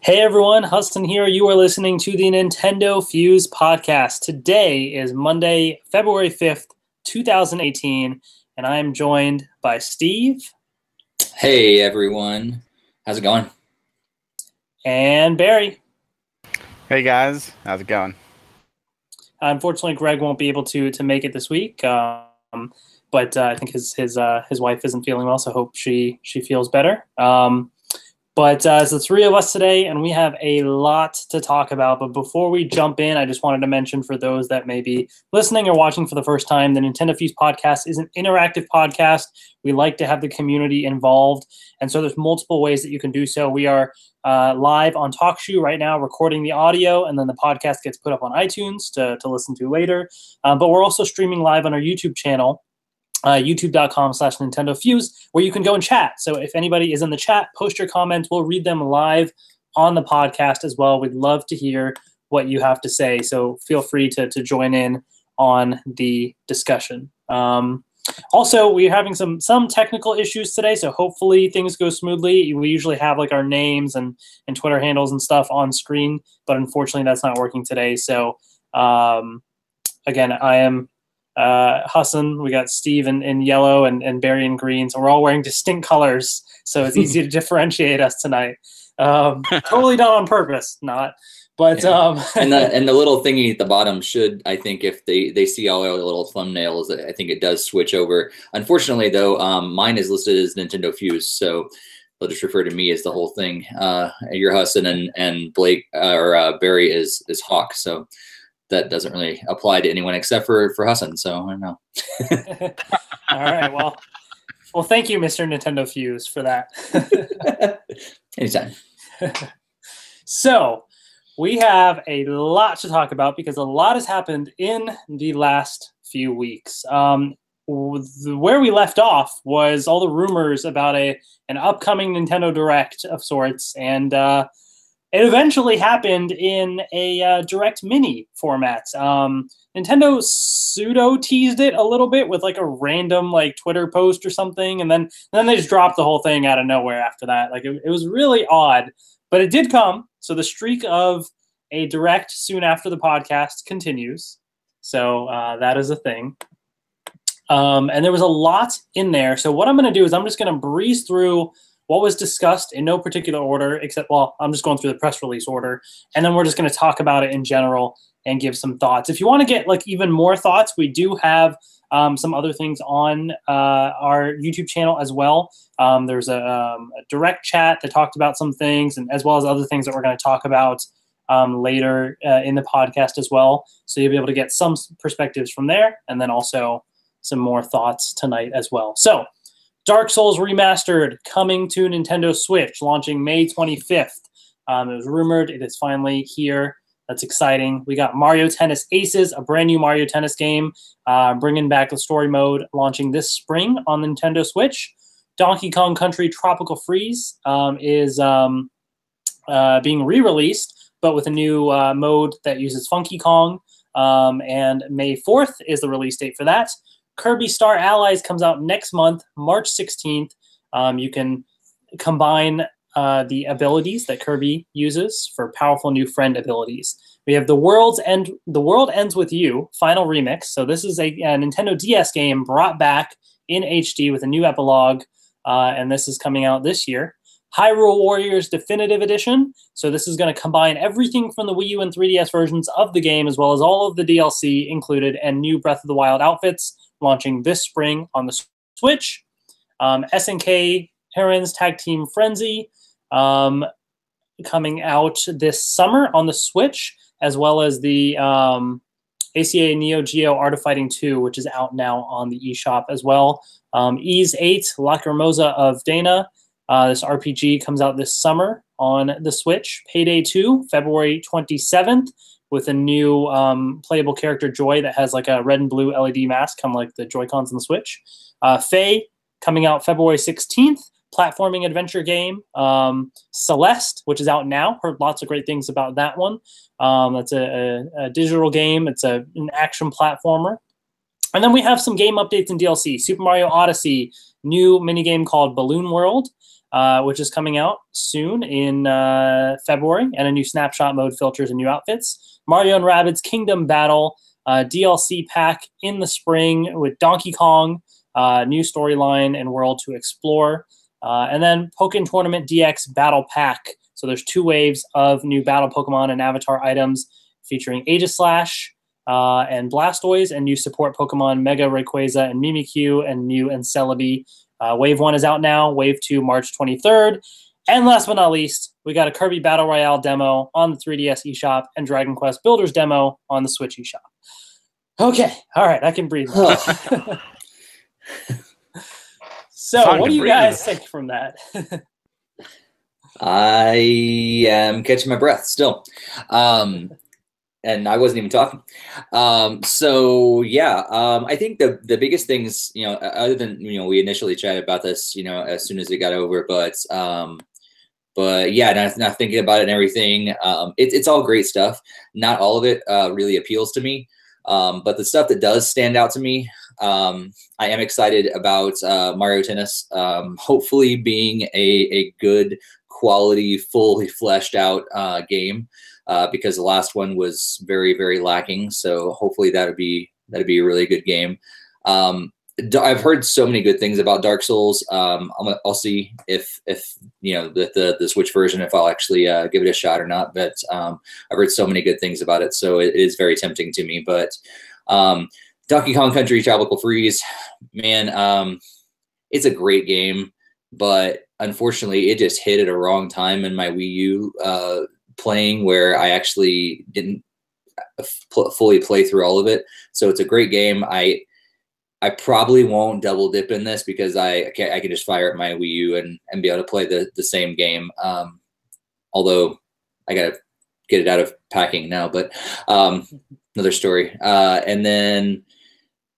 Hey everyone, Huston here. You are listening to the NintendoFuse podcast. Today is Monday, February 5th, 2018, and I am joined by Steve. Hey everyone, how's it going? And Barry. Hey guys, how's it going? Unfortunately, Greg won't be able to make it this week, but I think his wife isn't feeling well, so I hope she feels better. But it's the three of us today, and we have a lot to talk about. But before we jump in, I just wanted to mention for those that may be listening or watching for the first time, the NintendoFuse podcast is an interactive podcast. We like to have the community involved, and so there's multiple ways that you can do so. We are live on TalkShoe right now, recording the audio, and then the podcast gets put up on iTunes to listen to later. But we're also streaming live on our YouTube channel, youtube.com/NintendoFuse, where you can go and chat. So if anybody is in the chat, post your comments. We'll read them live on the podcast as well. We'd love to hear what you have to say. So feel free to join in on the discussion. Also, we're having some technical issues today, so hopefully things go smoothly. We usually have like our names and Twitter handles and stuff on screen, but unfortunately that's not working today. So again, I am Hassan, we got Steve in yellow and Barry in green, so we're all wearing distinct colors, so it's easy to differentiate us tonight. Totally not on purpose, not. But yeah. and the little thingy at the bottom should, I think, if they see all our little thumbnails, I think it does switch over. Unfortunately, though, mine is listed as NintendoFuse, so they'll just refer to me as the whole thing. Your Hassan and Blake or Barry is Hawk, so that doesn't really apply to anyone except for Hassan, so I don't know. All right, well, thank you, Mr. NintendoFuse, for that. Anytime. So we have a lot to talk about because a lot has happened in the last few weeks. Where we left off was all the rumors about an upcoming Nintendo Direct of sorts, and it eventually happened in a Direct Mini format. Nintendo pseudo-teased it a little bit with like a random like Twitter post or something, and then they just dropped the whole thing out of nowhere after that. Like it was really odd, but it did come. So the streak of a Direct soon after the podcast continues. So that is a thing. And there was a lot in there. So what I'm going to do is I'm just going to breeze through what was discussed in no particular order, except, well, I'm just going through the press release order, and then we're just going to talk about it in general and give some thoughts. If you want to get like even more thoughts, we do have some other things on our YouTube channel as well. There's a direct chat that talked about some things, and as well as other things that we're going to talk about later in the podcast as well. So you'll be able to get some perspectives from there, and then also some more thoughts tonight as well. So Dark Souls Remastered coming to Nintendo Switch, launching May 25th. It was rumored. It is finally here. That's exciting. We got Mario Tennis Aces, a brand new Mario Tennis game, bringing back the story mode, launching this spring on Nintendo Switch. Donkey Kong Country Tropical Freeze is being re-released, but with a new mode that uses Funky Kong. And May 4th is the release date for that. Kirby Star Allies comes out next month, March 16th. You can combine the abilities that Kirby uses for powerful new friend abilities. We have The World Ends With You, Final Remix. So this is a Nintendo DS game brought back in HD with a new epilogue, and this is coming out this year. Hyrule Warriors Definitive Edition. So this is going to combine everything from the Wii U and 3DS versions of the game, as well as all of the DLC included, and new Breath of the Wild outfits, launching this spring on the Switch. SNK Heron's Tag Team Frenzy coming out this summer on the Switch, as well as the ACA Neo Geo Art of Fighting 2, which is out now on the eShop as well. Ys 8, Lacrimosa of Dana. This RPG comes out this summer on the Switch. Payday 2, February 27th, with a new playable character, Joy, that has like a red and blue LED mask, kind of like the Joy-Cons on the Switch. Faye, coming out February 16th, platforming adventure game. Celeste, which is out now. Heard lots of great things about that one. That's a digital game. It's an action platformer. And then we have some game updates and DLC. Super Mario Odyssey, new minigame called Balloon World. which is coming out soon in February, and a new snapshot mode, filters, and new outfits. Mario and Rabbids Kingdom Battle DLC pack in the spring with Donkey Kong, new storyline and world to explore. And then Pokken Tournament DX Battle Pack. So there's 2 waves of new battle Pokemon and avatar items featuring Aegislash and Blastoise, and new support Pokemon Mega Rayquaza and Mimikyu, and new Encelebi. Wave 1 is out now. Wave 2, March 23rd. And last but not least, we got a Kirby Battle Royale demo on the 3DS eShop and Dragon Quest Builders demo on the Switch eShop. Okay, all right, I can breathe now. So, what do you guys think from that? I am catching my breath still. And I wasn't even talking. So yeah, I think the biggest things, other than, we initially chatted about this, as soon as it got over, but yeah, not thinking about it and everything. It's all great stuff. Not all of it really appeals to me. But the stuff that does stand out to me, I am excited about Mario Tennis, hopefully being a good quality, fully fleshed out game. Because the last one was very, very lacking. So hopefully that'd be a really good game. I've heard so many good things about Dark Souls. I'll see if the Switch version, if I'll actually give it a shot or not. But I've heard so many good things about it, so it is very tempting to me. But Donkey Kong Country Tropical Freeze, man, it's a great game, but unfortunately, it just hit at a wrong time in my Wii U playing, where I actually didn't fully play through all of it. So it's a great game. I probably won't double dip in this because I can just fire up my Wii U and be able to play the same game. Although I gotta get it out of packing now, but another story. And then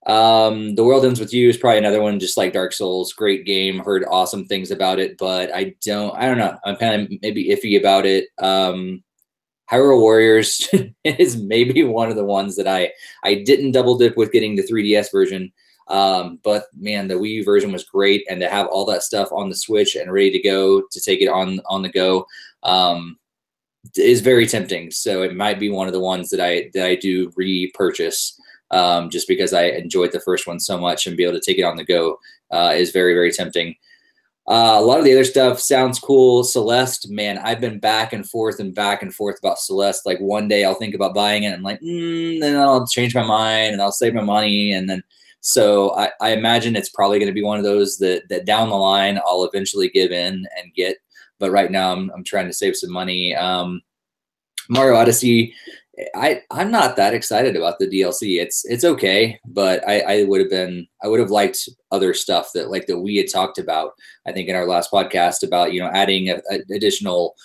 The World Ends With You is probably another one, just like Dark Souls. Great game. Heard awesome things about it, but I don't know. I'm kind of maybe iffy about it. Hyrule Warriors is maybe one of the ones that I didn't double dip with getting the 3DS version. But man, the Wii U version was great, and to have all that stuff on the Switch and ready to go to take it on the go is very tempting. So it might be one of the ones that I do repurchase. Just because I enjoyed the first one so much, and be able to take it on the go is very, very tempting. A lot of the other stuff sounds cool. Celeste, man, I've been back and forth about Celeste. Like one day I'll think about buying it, and I'm like, then I'll change my mind and I'll save my money. And then, so I imagine it's probably going to be one of those that down the line I'll eventually give in and get. But right now I'm trying to save some money. Mario Odyssey, I'm not that excited about the DLC. It's okay, but I would have liked other stuff that we had talked about, I think, in our last podcast about, adding additional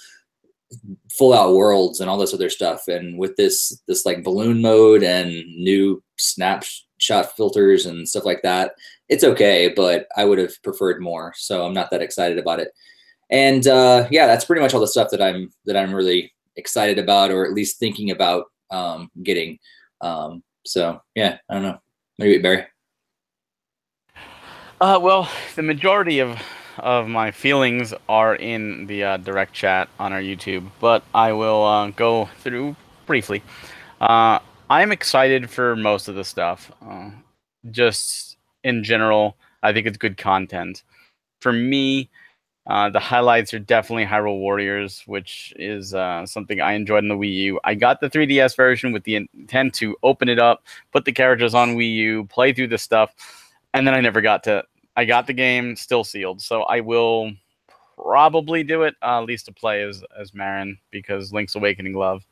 full out worlds and all this other stuff. And with this like balloon mode and new snapshot filters and stuff like that, it's okay, but I would have preferred more. So I'm not that excited about it. And yeah, that's pretty much all the stuff that I'm really excited about, or at least thinking about getting. So yeah, I don't know. Maybe Barry. Well, the majority of my feelings are in the direct chat on our YouTube, but I will go through briefly. I'm excited for most of the stuff. Just in general, I think it's good content. For me, the highlights are definitely Hyrule Warriors, which is something I enjoyed in the Wii U. I got the 3DS version with the intent to open it up, put the characters on Wii U, play through the stuff, and then I never got to. I got the game still sealed, so I will probably do it, at least to play as Marin, because Link's Awakening love.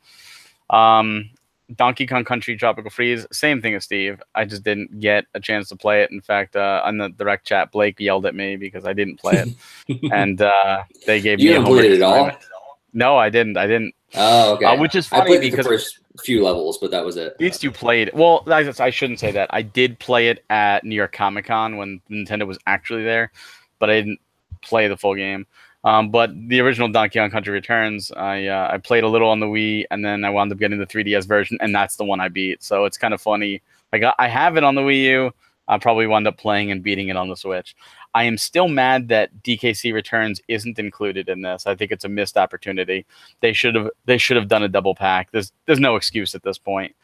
Donkey Kong Country Tropical Freeze, same thing as Steve. I just didn't get a chance to play it. In fact, on the direct chat, Blake yelled at me because I didn't play it, and they gave me a homework assignment. At all? No, I didn't. Oh, okay. Which is funny, I played because the first few levels, but that was it. At least you played. Well, I shouldn't say that. I did play it at New York Comic Con when Nintendo was actually there, but I didn't play the full game. But the original Donkey Kong Country Returns, I played a little on the Wii, and then I wound up getting the 3DS version, and that's the one I beat. So it's kind of funny. I have it on the Wii U. I'll probably wind up playing and beating it on the Switch. I am still mad that DKC Returns isn't included in this. I think it's a missed opportunity. They should have done a double pack. There's no excuse at this point.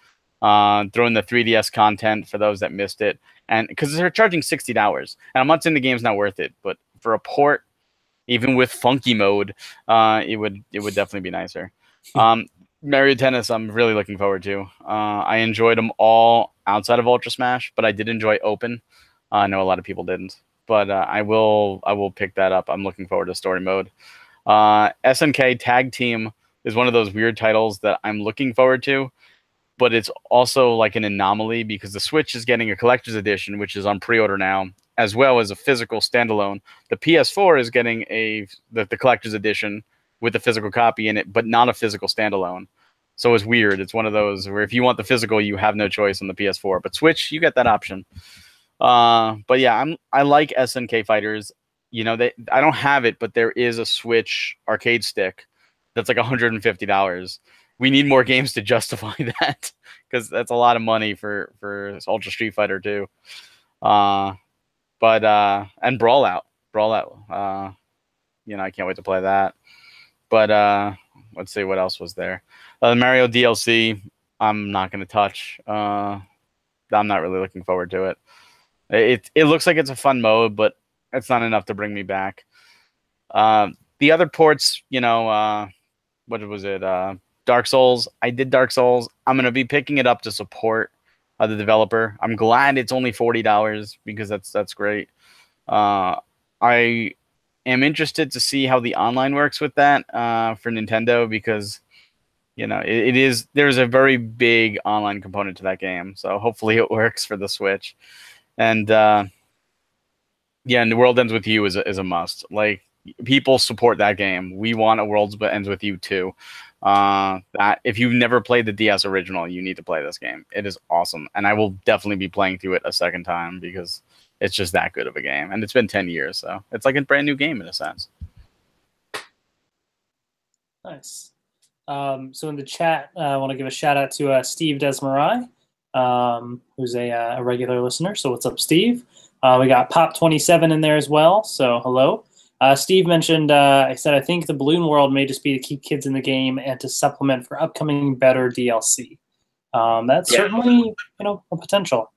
Throwing the 3DS content for those that missed it, and because they're charging $60, and I'm not saying the game's not worth it, but for a port, even with funky mode, it would definitely be nicer. Mario Tennis, I'm really looking forward to. I enjoyed them all outside of Ultra Smash, but I did enjoy Open. I know a lot of people didn't, but I will pick that up. I'm looking forward to story mode. SNK Tag Team is one of those weird titles that I'm looking forward to, but it's also like an anomaly because the Switch is getting a collector's edition, which is on pre-order now, as well as a physical standalone. The PS4 is getting the collector's edition with a physical copy in it, but not a physical standalone. So it's weird. It's one of those where if you want the physical, you have no choice on the PS4. But Switch, you get that option. But yeah, I like SNK Fighters. You know, I don't have it, but there is a Switch arcade stick that's like $150. We need more games to justify that because that's a lot of money for Ultra Street Fighter 2. And Brawl Out. You know, I can't wait to play that. But let's see what else was there. The Mario DLC, I'm not going to touch. I'm not really looking forward to it. It looks like it's a fun mode, but it's not enough to bring me back. The other ports, you know, what was it? Dark Souls. I did Dark Souls. I'm going to be picking it up to support the developer. I'm glad it's only $40 because that's great. I am interested to see how the online works with that for Nintendo because, you know, there's a very big online component to that game. So hopefully it works for the Switch. And yeah, and The World Ends With You is a must. Like, people support that game. We want A World Ends With You too. That if you've never played the DS original, you need to play this game. It is awesome, and I will definitely be playing through it a second time because it's just that good of a game. And it's been 10 years, so it's like a brand new game in a sense. Nice. So in the chat, I want to give a shout out to Steve Desmarais, who's a regular listener. So what's up, Steve? We got Pop27 in there as well. So hello. Steve mentioned, I said, I think the Balloon World may just be to keep kids in the game and to supplement for upcoming better DLC. That's certainly, you know, a potential.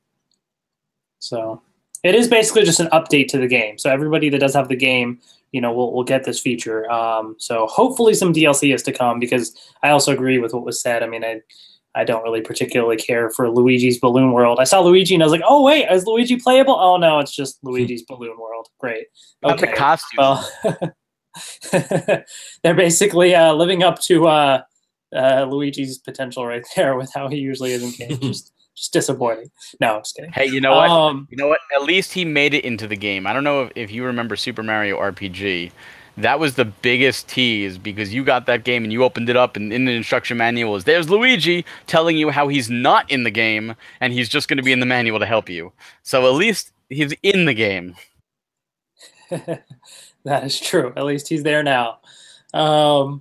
So it is basically just an update to the game. So everybody that does have the game, you know, will get this feature. So hopefully some DLC is to come because I also agree with what was said. I mean, I don't really particularly care for Luigi's Balloon World. I saw Luigi and I was like, oh, wait, is Luigi playable? Oh, no, it's just Luigi's Balloon World. Great. Okay. The costume. Well, they're basically living up to Luigi's potential right there with how he usually is in games. Just disappointing. No, I'm just kidding. Hey, you know what? You know what? At least he made it into the game. I don't know if you remember Super Mario RPG. That was the biggest tease because you got that game and you opened it up and in the instruction manual there's Luigi telling you how he's not in the game and he's just going to be in the manual to help you. So at least he's in the game. That is true. At least he's there now. Yeah,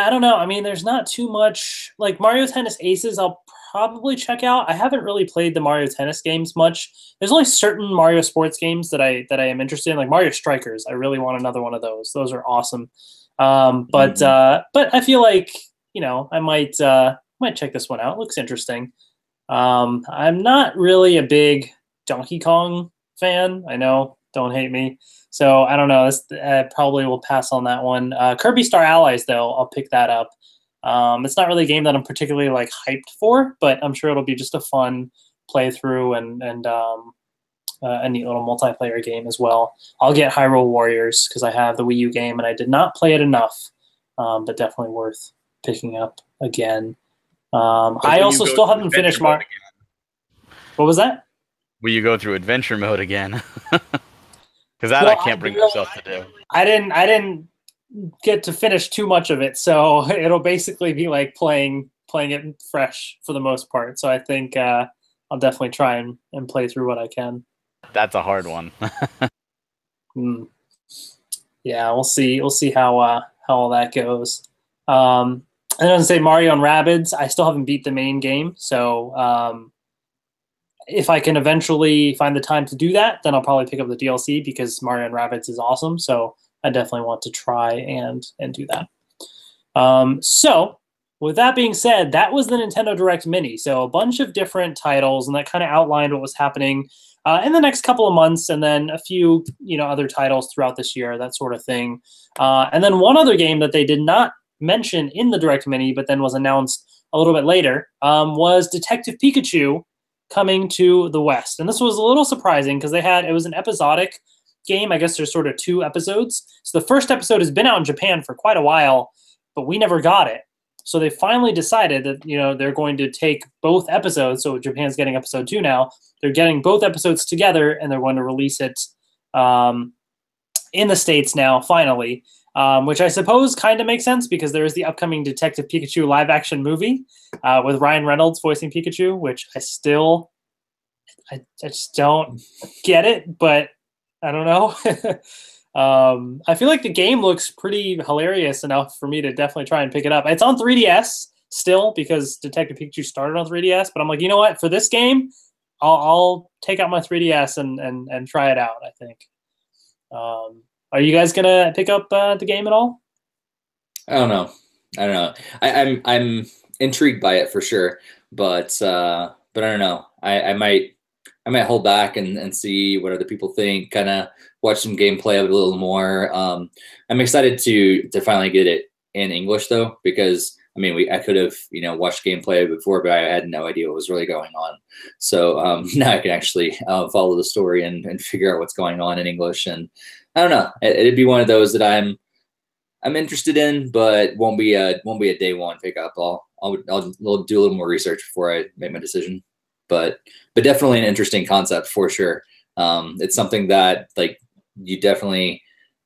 I don't know. I mean, there's not too much. Like Mario Tennis Aces, I'll probably check out. I haven't really played the Mario Tennis games much. There's only certain Mario sports games that I am interested in, like Mario Strikers. I really want another one of those. Those are awesome. But I feel like, you know, I might check this one out. It looks interesting. I'm not really a big Donkey Kong fan. I know, don't hate me. So I don't know. I probably will pass on that one. Kirby Star Allies, though, I'll pick that up. It's not really a game that I'm particularly like hyped for, but I'm sure it'll be just a fun playthrough and a neat little multiplayer game as well. I'll get Hyrule Warriors because I have the Wii U game and I did not play it enough, but definitely worth picking up again. I also still haven't finished Mario. What was that? Will you go through adventure mode again? Because that I can't bring myself to do. I didn't get to finish too much of it, so it'll basically be like playing it fresh for the most part. So I think I'll definitely try and play through what I can. That's a hard one. Yeah, we'll see. We'll see how all that goes. I don't say Mario and Rabbids. I still haven't beat the main game, so if I can eventually find the time to do that, then I'll probably pick up the DLC because Mario and Rabbids is awesome. So I definitely want to try and do that. So with that being said, that was the Nintendo Direct Mini. So a bunch of different titles, and that kind of outlined what was happening in the next couple of months, and then a few, other titles throughout this year, that sort of thing. And then one other game that they did not mention in the Direct Mini, but then was announced a little bit later, was Detective Pikachu coming to the West. And this was a little surprising because it was an episodic game. I guess there's sort of 2 episodes. So the first episode has been out in Japan for quite a while, but we never got it. So they finally decided that, they're going to take both episodes. So Japan's getting episode 2 now. They're getting both episodes together, and they're going to release it in the States now, finally, which I suppose kind of makes sense because there is the upcoming Detective Pikachu live-action movie with Ryan Reynolds voicing Pikachu, which I just don't get it, but I don't know. I feel like the game looks pretty hilarious enough for me to definitely try and pick it up. It's on 3DS still because Detective Pikachu started on 3DS, but I'm like, you know what? For this game, I'll take out my 3DS and try it out, I think. Are you guys gonna pick up the game at all? I don't know. I'm intrigued by it for sure, but I don't know. I might hold back and see what other people think. Kind of watch some gameplay of it a little more. I'm excited to finally get it in English though, because I could have watched gameplay before, but I had no idea what was really going on. So now I can actually follow the story and figure out what's going on in English. And I don't know. It'd be one of those that I'm interested in, but won't be a day one pickup. I'll do a little more research before I make my decision. But definitely an interesting concept for sure. It's something that you definitely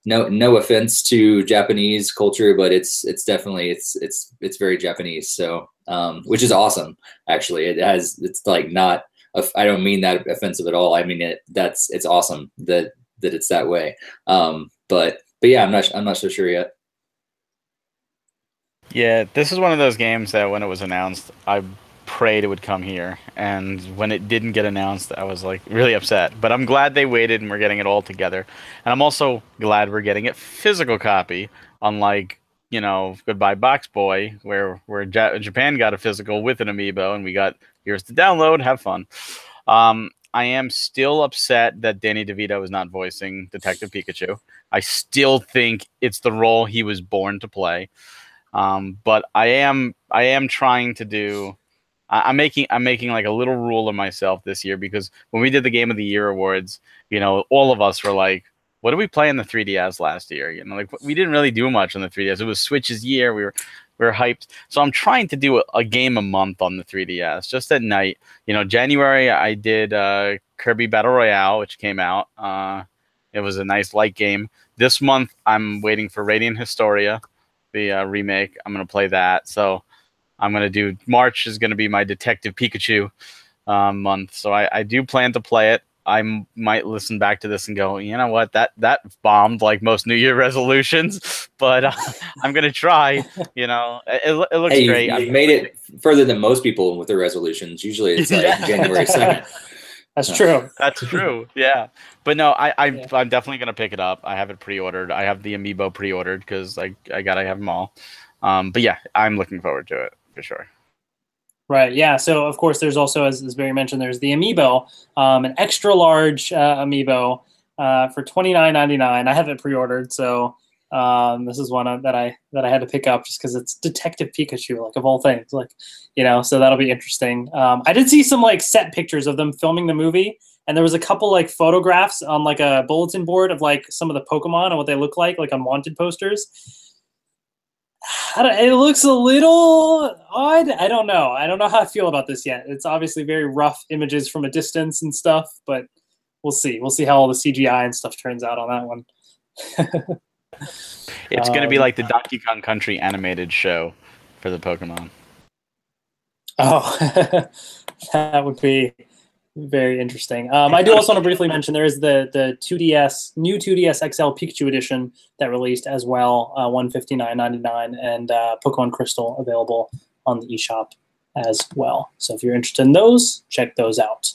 no offense to Japanese culture, but it's definitely it's very Japanese. So which is awesome actually. It's not. I don't mean that offensive at all. I mean it's awesome that it's that way. But yeah, I'm not so sure yet. Yeah, this is one of those games that when it was announced, I prayed it would come here, and when it didn't get announced, I was really upset. But I'm glad they waited and we're getting it all together, and I'm also glad we're getting it physical copy, unlike Goodbye Box Boy, where Japan got a physical with an amiibo, and we got here's the download, have fun. I am still upset that Danny DeVito is not voicing Detective Pikachu. I still think it's the role he was born to play. But I am trying to do. I'm making a little rule of myself this year, because when we did the Game of the Year awards, all of us were like, "What did we play in the 3DS last year?" We didn't really do much on the 3DS. It was Switch's year. We were hyped. So I'm trying to do a game a month on the 3DS, just at night. January I did Kirby Battle Royale, which came out. It was a nice light game. This month I'm waiting for Radiant Historia, the remake. I'm going to play that. So I'm going to do March is going to be my Detective Pikachu month. So I do plan to play it. I might listen back to this and go, you know what, that bombed like most New Year resolutions, but I'm going to try. It looks great. You've made it further than most people with their resolutions. Usually it's January 2nd. That's true. That's true. Yeah. But no, I'm definitely going to pick it up. I have it pre-ordered. I have the amiibo pre-ordered because I got to have them all. But yeah, I'm looking forward to it for sure. Right. Yeah. So of course, there's also, as Barry mentioned, there's the amiibo, an extra large amiibo for $29.99. I have it pre-ordered, so this is one that I had to pick up just because it's Detective Pikachu, of all things, so that'll be interesting. I did see some set pictures of them filming the movie, and there was a couple photographs on a bulletin board of some of the Pokemon and what they look like on wanted posters. It looks a little odd. I don't know. I don't know how I feel about this yet. It's obviously very rough images from a distance and stuff, but we'll see. We'll see how all the CGI and stuff turns out on that one. It's going to be like the Donkey Kong Country animated show for the Pokemon. Oh, that would be very interesting. I do also want to briefly mention there is the new 2DS XL Pikachu edition that released as well, $159.99, and Pokemon Crystal available on the eShop as well. So if you're interested in those, check those out.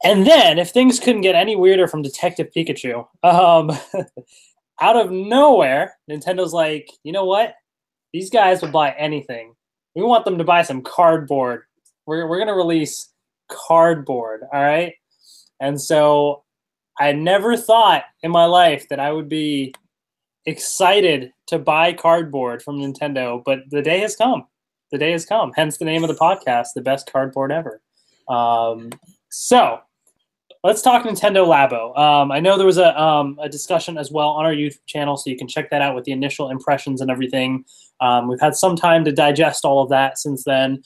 And then, if things couldn't get any weirder from Detective Pikachu, out of nowhere, Nintendo's like, you know what? These guys will buy anything. We want them to buy some cardboard. We're going to release cardboard, all right? And so I never thought in my life that I would be excited to buy cardboard from Nintendo, but the day has come. The day has come. Hence the name of the podcast, The Best Cardboard Ever. So let's talk Nintendo Labo. I know there was a discussion as well on our YouTube channel, so you can check that out with the initial impressions and everything. We've had some time to digest all of that since then.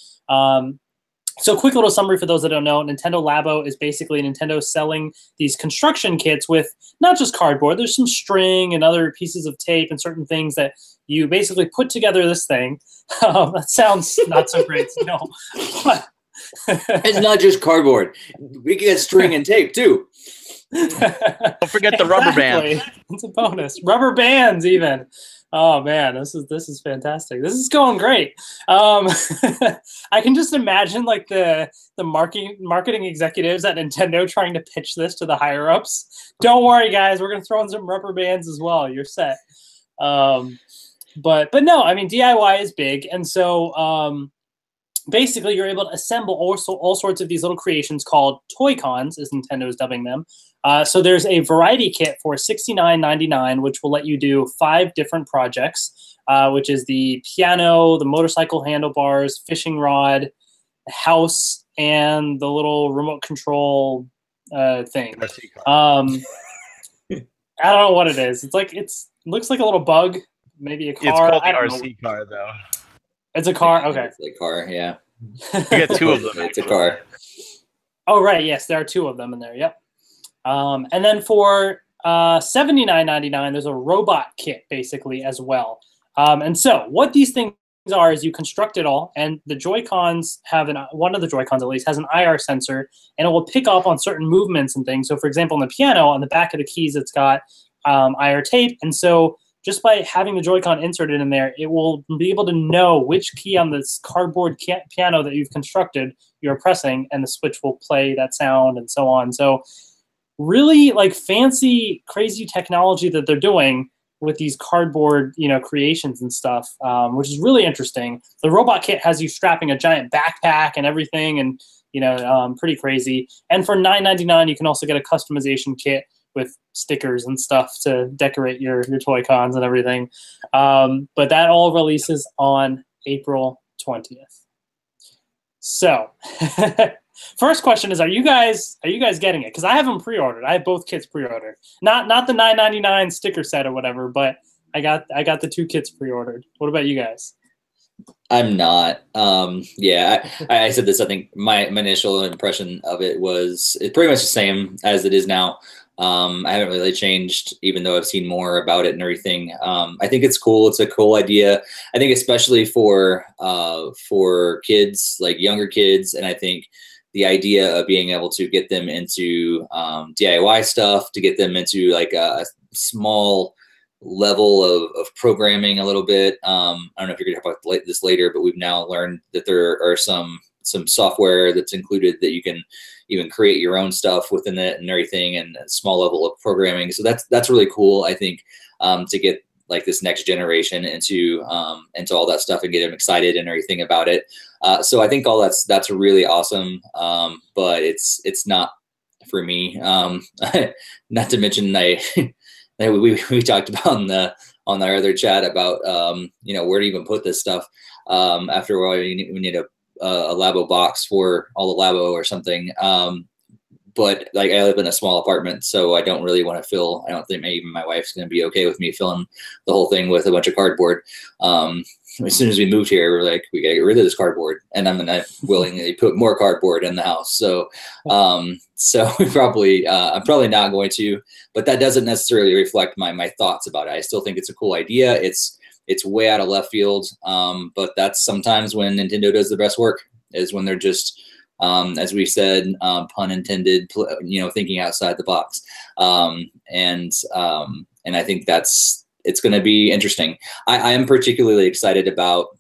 So quick little summary for those that don't know, Nintendo Labo is basically Nintendo selling these construction kits with not just cardboard. There's some string and other pieces of tape and certain things that you basically put together this thing. That sounds not so great, no. But it's not just cardboard. We can get string and tape too. Don't forget the rubber band. It's a bonus. Rubber bands even. Oh man, this is fantastic. This is going great. I can just imagine like the marketing executives at Nintendo trying to pitch this to the higher ups. Don't worry, guys, we're gonna throw in some rubber bands as well. You're set. But no, I mean DIY is big, and so basically you're able to assemble all sorts of these little creations called toy cons, as Nintendo is dubbing them. So there's a variety kit for $69.99, which will let you do 5 different projects, which is the piano, the motorcycle handlebars, fishing rod, house, and the little remote control thing. I don't know what it is. It's like it looks like a little bug, maybe a car. It's called the RC car, though. It's a car. Okay, it's a car. Yeah, you get 2 of them. It's a car. Oh right, yes, there are 2 of them in there. Yep. And then for $79.99, there's a robot kit basically as well. And so what these things are is you construct it all, and the Joy-Cons have one of the Joy-Cons at least has an IR sensor, and it will pick up on certain movements and things. So for example, on the piano, on the back of the keys, it's got IR tape, and so just by having the Joy-Con inserted in there, it will be able to know which key on this cardboard piano that you've constructed you're pressing, and the switch will play that sound and so on. So really like fancy, crazy technology that they're doing with these cardboard, creations and stuff, which is really interesting. The robot kit has you strapping a giant backpack and everything, and pretty crazy. And for $9.99, you can also get a customization kit with stickers and stuff to decorate your toy cons and everything. But that all releases on April 20th. So first question is, are you guys getting it? Because I have them pre-ordered. I have both kits pre-ordered. Not the $9.99 sticker set or whatever, but I got the 2 kits pre-ordered. What about you guys? I'm not. Yeah, I said this. I think my initial impression of it was it's pretty much the same as it is now. I haven't really changed, even though I've seen more about it and everything. I think it's cool. It's a cool idea. I think especially for kids, like younger kids, and I think the idea of being able to get them into DIY stuff, to get them into like a small level of programming a little bit. I don't know if you're going to talk about this later, but we've now learned that there are some software that's included that you can even create your own stuff within it and everything, and a small level of programming. So that's really cool, I think, to get like this next generation into all that stuff and get them excited and everything about it. So I think all that's really awesome. But it's not for me. Not to mention we talked about on our other chat about where to even put this stuff. After a while, we need a Labo box for all the Labo or something. But like I live in a small apartment, so I don't really want to fill. I don't think even my wife's going to be okay with me filling the whole thing with a bunch of cardboard. As soon as we moved here, we're like, we got to get rid of this cardboard, and I'm going to willingly put more cardboard in the house. So, we probably, I'm probably not going to, but that doesn't necessarily reflect my thoughts about it. I still think it's a cool idea. It's way out of left field, but that's sometimes when Nintendo does the best work, is when they're just, as we said, pun intended, thinking outside the box. And I think it's going to be interesting. I am particularly excited about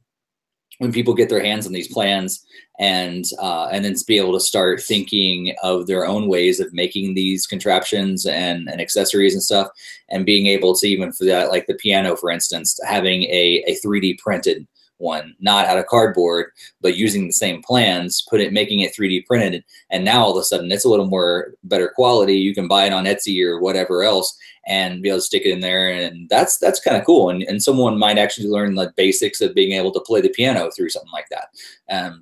when people get their hands on these plans and then be able to start thinking of their own ways of making these contraptions and accessories and stuff, and being able to, even for that, like the piano, for instance, having a 3D printed one, not out of cardboard, but using the same plans, making it 3D printed, and now all of a sudden it's a little more better quality. You can buy it on Etsy or whatever else and be able to stick it in there, and that's kind of cool. And someone might actually learn the basics of being able to play the piano through something like that.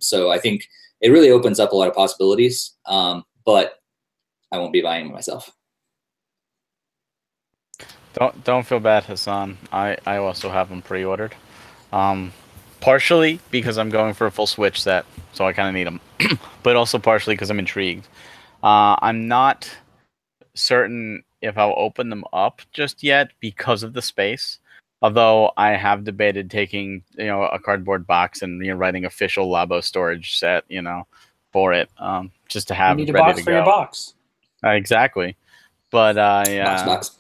So I think it really opens up a lot of possibilities, but I won't be buying it myself. Don't feel bad, Hassan. I also have them pre-ordered. Partially because I'm going for a full Switch set, so I kind of need them, but also partially because I'm intrigued. I'm not certain if I'll open them up just yet because of the space. Although I have debated taking, a cardboard box and writing official Labo storage set, for it, just to have you need ready a box to for go. your box. Exactly, but Box.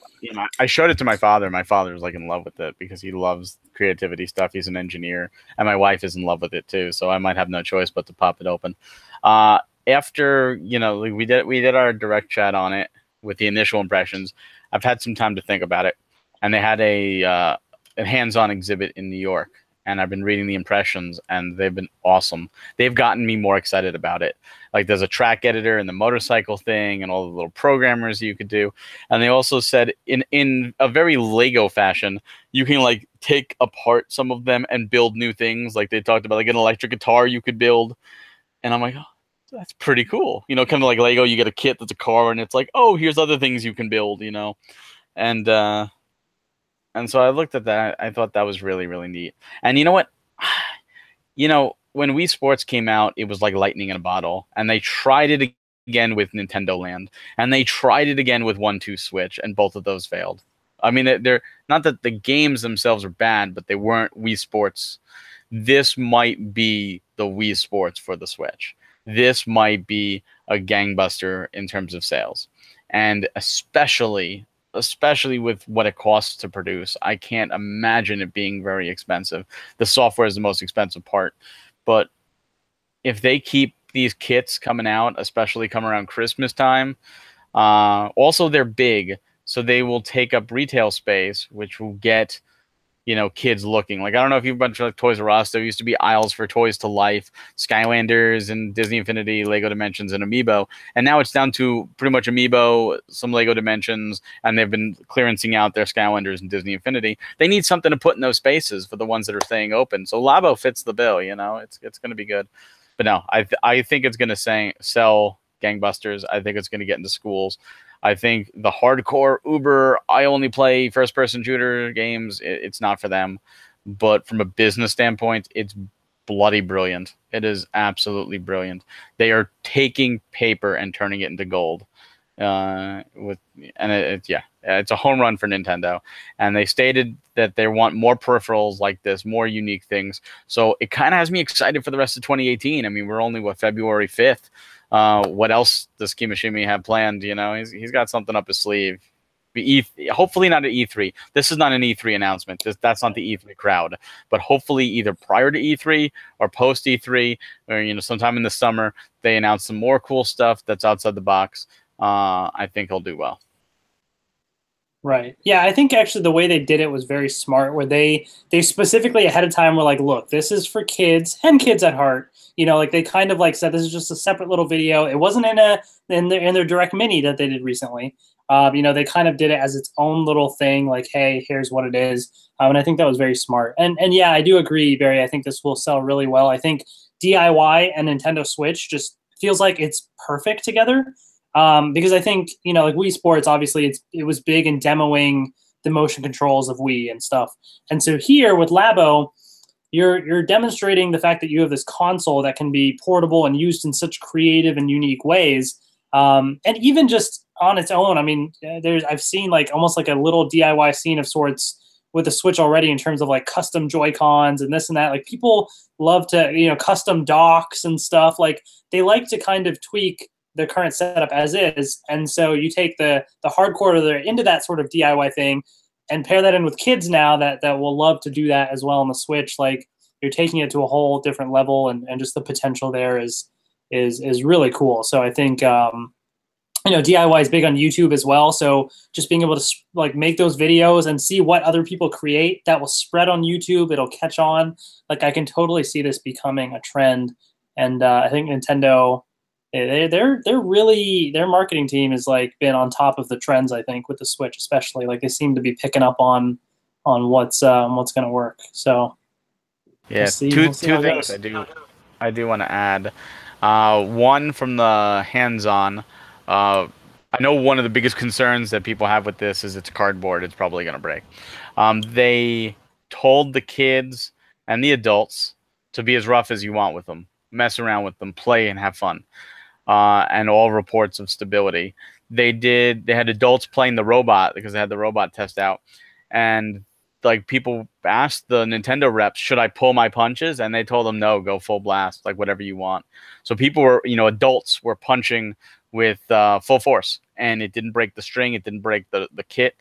I showed it to my father. My father was like in love with it because he loves creativity stuff. He's an engineer, and my wife is in love with it too. So I might have no choice but to pop it open. After we did our direct chat on it with the initial impressions. I've had some time to think about it, and they had a hands-on exhibit in New York, and I've been reading the impressions, and they've been awesome. They've gotten me more excited about it. Like there's a track editor and the motorcycle thing and all the little programmers you could do. And they also said in a very Lego fashion, you can like take apart some of them and build new things. Like they talked about like an electric guitar you could build. And I'm like, oh, that's pretty cool. Kind of like Lego, you get a kit that's a car and it's like, oh, here's other things you can build, And so I looked at that. I thought that was really, really neat. And you know what? When Wii Sports came out, it was like lightning in a bottle. And they tried it again with Nintendo Land. And they tried it again with 1-2 Switch. And both of those failed. I mean, they're not that the games themselves are bad, but they weren't Wii Sports. This might be the Wii Sports for the Switch. This might be a gangbuster in terms of sales. And especially with what it costs to produce, I can't imagine it being very expensive. The software is the most expensive part. But if they keep these kits coming out, especially come around Christmas time, also they're big, so they will take up retail space, which will get kids looking. Like, I don't know if you've been to like Toys R Us. There used to be aisles for Toys to Life, Skylanders, and Disney Infinity, Lego Dimensions, and Amiibo. And now it's down to pretty much Amiibo, some Lego Dimensions, and they've been clearancing out their Skylanders and Disney Infinity. They need something to put in those spaces for the ones that are staying open. So Labo fits the bill. It's going to be good. But no, I think it's going to sell gangbusters. I think it's going to get into schools. I think the hardcore Uber, I only play first-person shooter games, it's not for them. But from a business standpoint, it's bloody brilliant. It is absolutely brilliant. They are taking paper and turning it into gold. It's a home run for Nintendo. And they stated that they want more peripherals like this, more unique things. So it kind of has me excited for the rest of 2018. I mean, we're only, February 5th. What else does Kimishima have planned? He's got something up his sleeve. Hopefully not at E3. This is not an E3 announcement. That's not the E3 crowd. But hopefully either prior to E3 or post E3 or sometime in the summer, they announce some more cool stuff that's outside the box. I think he'll do well. Right. Yeah, I think actually the way they did it was very smart, where they specifically ahead of time were like, look, this is for kids and kids at heart. Like they kind of like said this is just a separate little video. It wasn't in their direct mini that they did recently. They kind of did it as its own little thing, like, hey, here's what it is. And I think that was very smart. And yeah, I do agree, Barry. I think this will sell really well. I think DIY and Nintendo Switch just feels like it's perfect together. Because I think, like Wii Sports, obviously it was big in demoing the motion controls of Wii and stuff. And so here with Labo, you're demonstrating the fact that you have this console that can be portable and used in such creative and unique ways. And even just on its own, I mean, I've seen like almost like a little DIY scene of sorts with the Switch already in terms of like custom Joy-Cons and this and that. Like people love to, custom docks and stuff. Like they like to kind of tweak the current setup as is. And so you take the hardcore into that sort of DIY thing and pair that in with kids now that will love to do that as well on the Switch. Like you're taking it to a whole different level, and just the potential there is really cool. So I think DIY is big on YouTube as well. So just being able to like make those videos and see what other people create that will spread on YouTube, it'll catch on. Like I can totally see this becoming a trend, and I think Nintendo, they're really, their marketing team has like been on top of the trends. I think with the Switch especially, like they seem to be picking up on what's going to work. So yeah, we'll see, two how it things goes. I do want to add. One from the hands-on. I know one of the biggest concerns that people have with this is it's cardboard. It's probably going to break. They told the kids and the adults to be as rough as you want with them, mess around with them, play and have fun. And all reports of stability. They had adults playing the robot because they had the robot test out, and like people asked the Nintendo reps, should I pull my punches? And they told them, no, go full blast, like whatever you want. So people were, adults were punching with full force, and it didn't break the string. It didn't break the kit.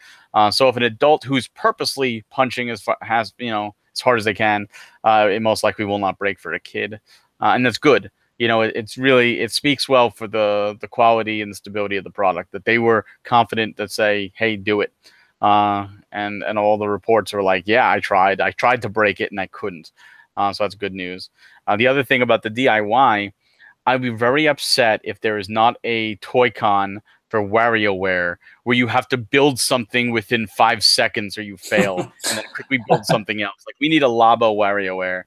So if an adult who's purposely punching as hard as they can, it most likely will not break for a kid. And that's good. It speaks well for the quality and the stability of the product that they were confident to say, hey, do it. And all the reports were like, yeah, I tried to break it and I couldn't. So that's good news. The other thing about the DIY, I'd be very upset if there is not a Toy-Con for WarioWare where you have to build something within 5 seconds or you fail and then quickly build something else. Like we need a Labo WarioWare.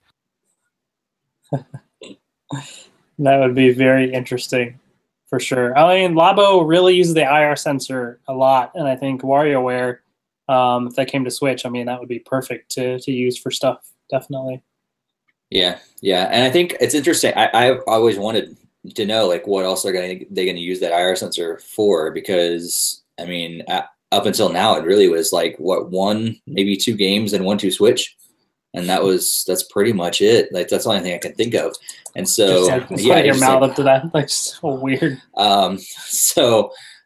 That would be very interesting, for sure. I mean, Labo really uses the IR sensor a lot, and I think WarioWare, if that came to Switch, I mean, that would be perfect to use for stuff, definitely. Yeah, and I think it's interesting. I've always wanted to know like what else they're going to use that IR sensor for, because I mean, up until now, it really was like what, 1, maybe 2 games and 1-2 Switch. And that's pretty much it. Like that's the only thing I can think of. And so just putting your mouth up to that, like so weird. But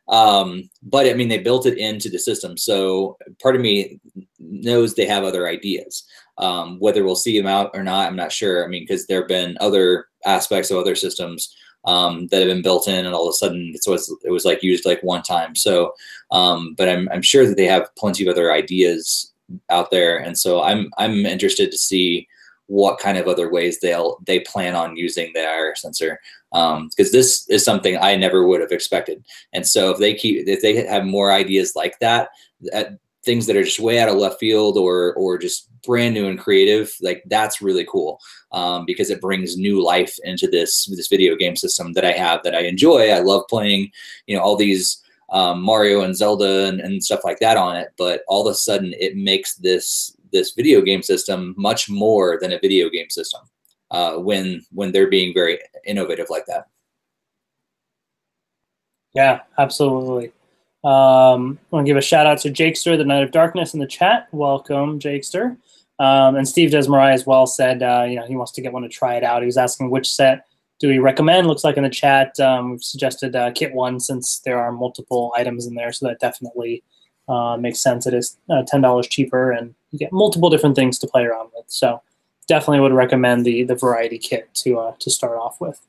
I mean, they built it into the system. So part of me knows they have other ideas. Whether we'll see them out or not, I'm not sure. I mean, because there have been other aspects of other systems that have been built in, and all of a sudden it was like used like one time. So, but I'm sure that they have plenty of other ideas out there, and so I'm interested to see what kind of other ways they plan on using the IR sensor, because this is something I never would have expected. And so if they have more ideas like that, things that are just way out of left field or just brand new and creative, like that's really cool, because it brings new life into this video game system that I enjoy. I love playing, all these Mario and Zelda and stuff like that on it, but all of a sudden it makes this video game system much more than a video game system, when they're being very innovative like that. Yeah, absolutely. I want to give a shout out to Jakester, the Knight of Darkness, in the chat. Welcome, Jakester. And Steve Desmarais as well said, he wants to get one to try it out. He was asking which set do we recommend. Looks like in the chat we've suggested Kit 1, since there are multiple items in there, so that definitely makes sense. It is $10 cheaper, and you get multiple different things to play around with. So definitely would recommend the Variety Kit to start off with.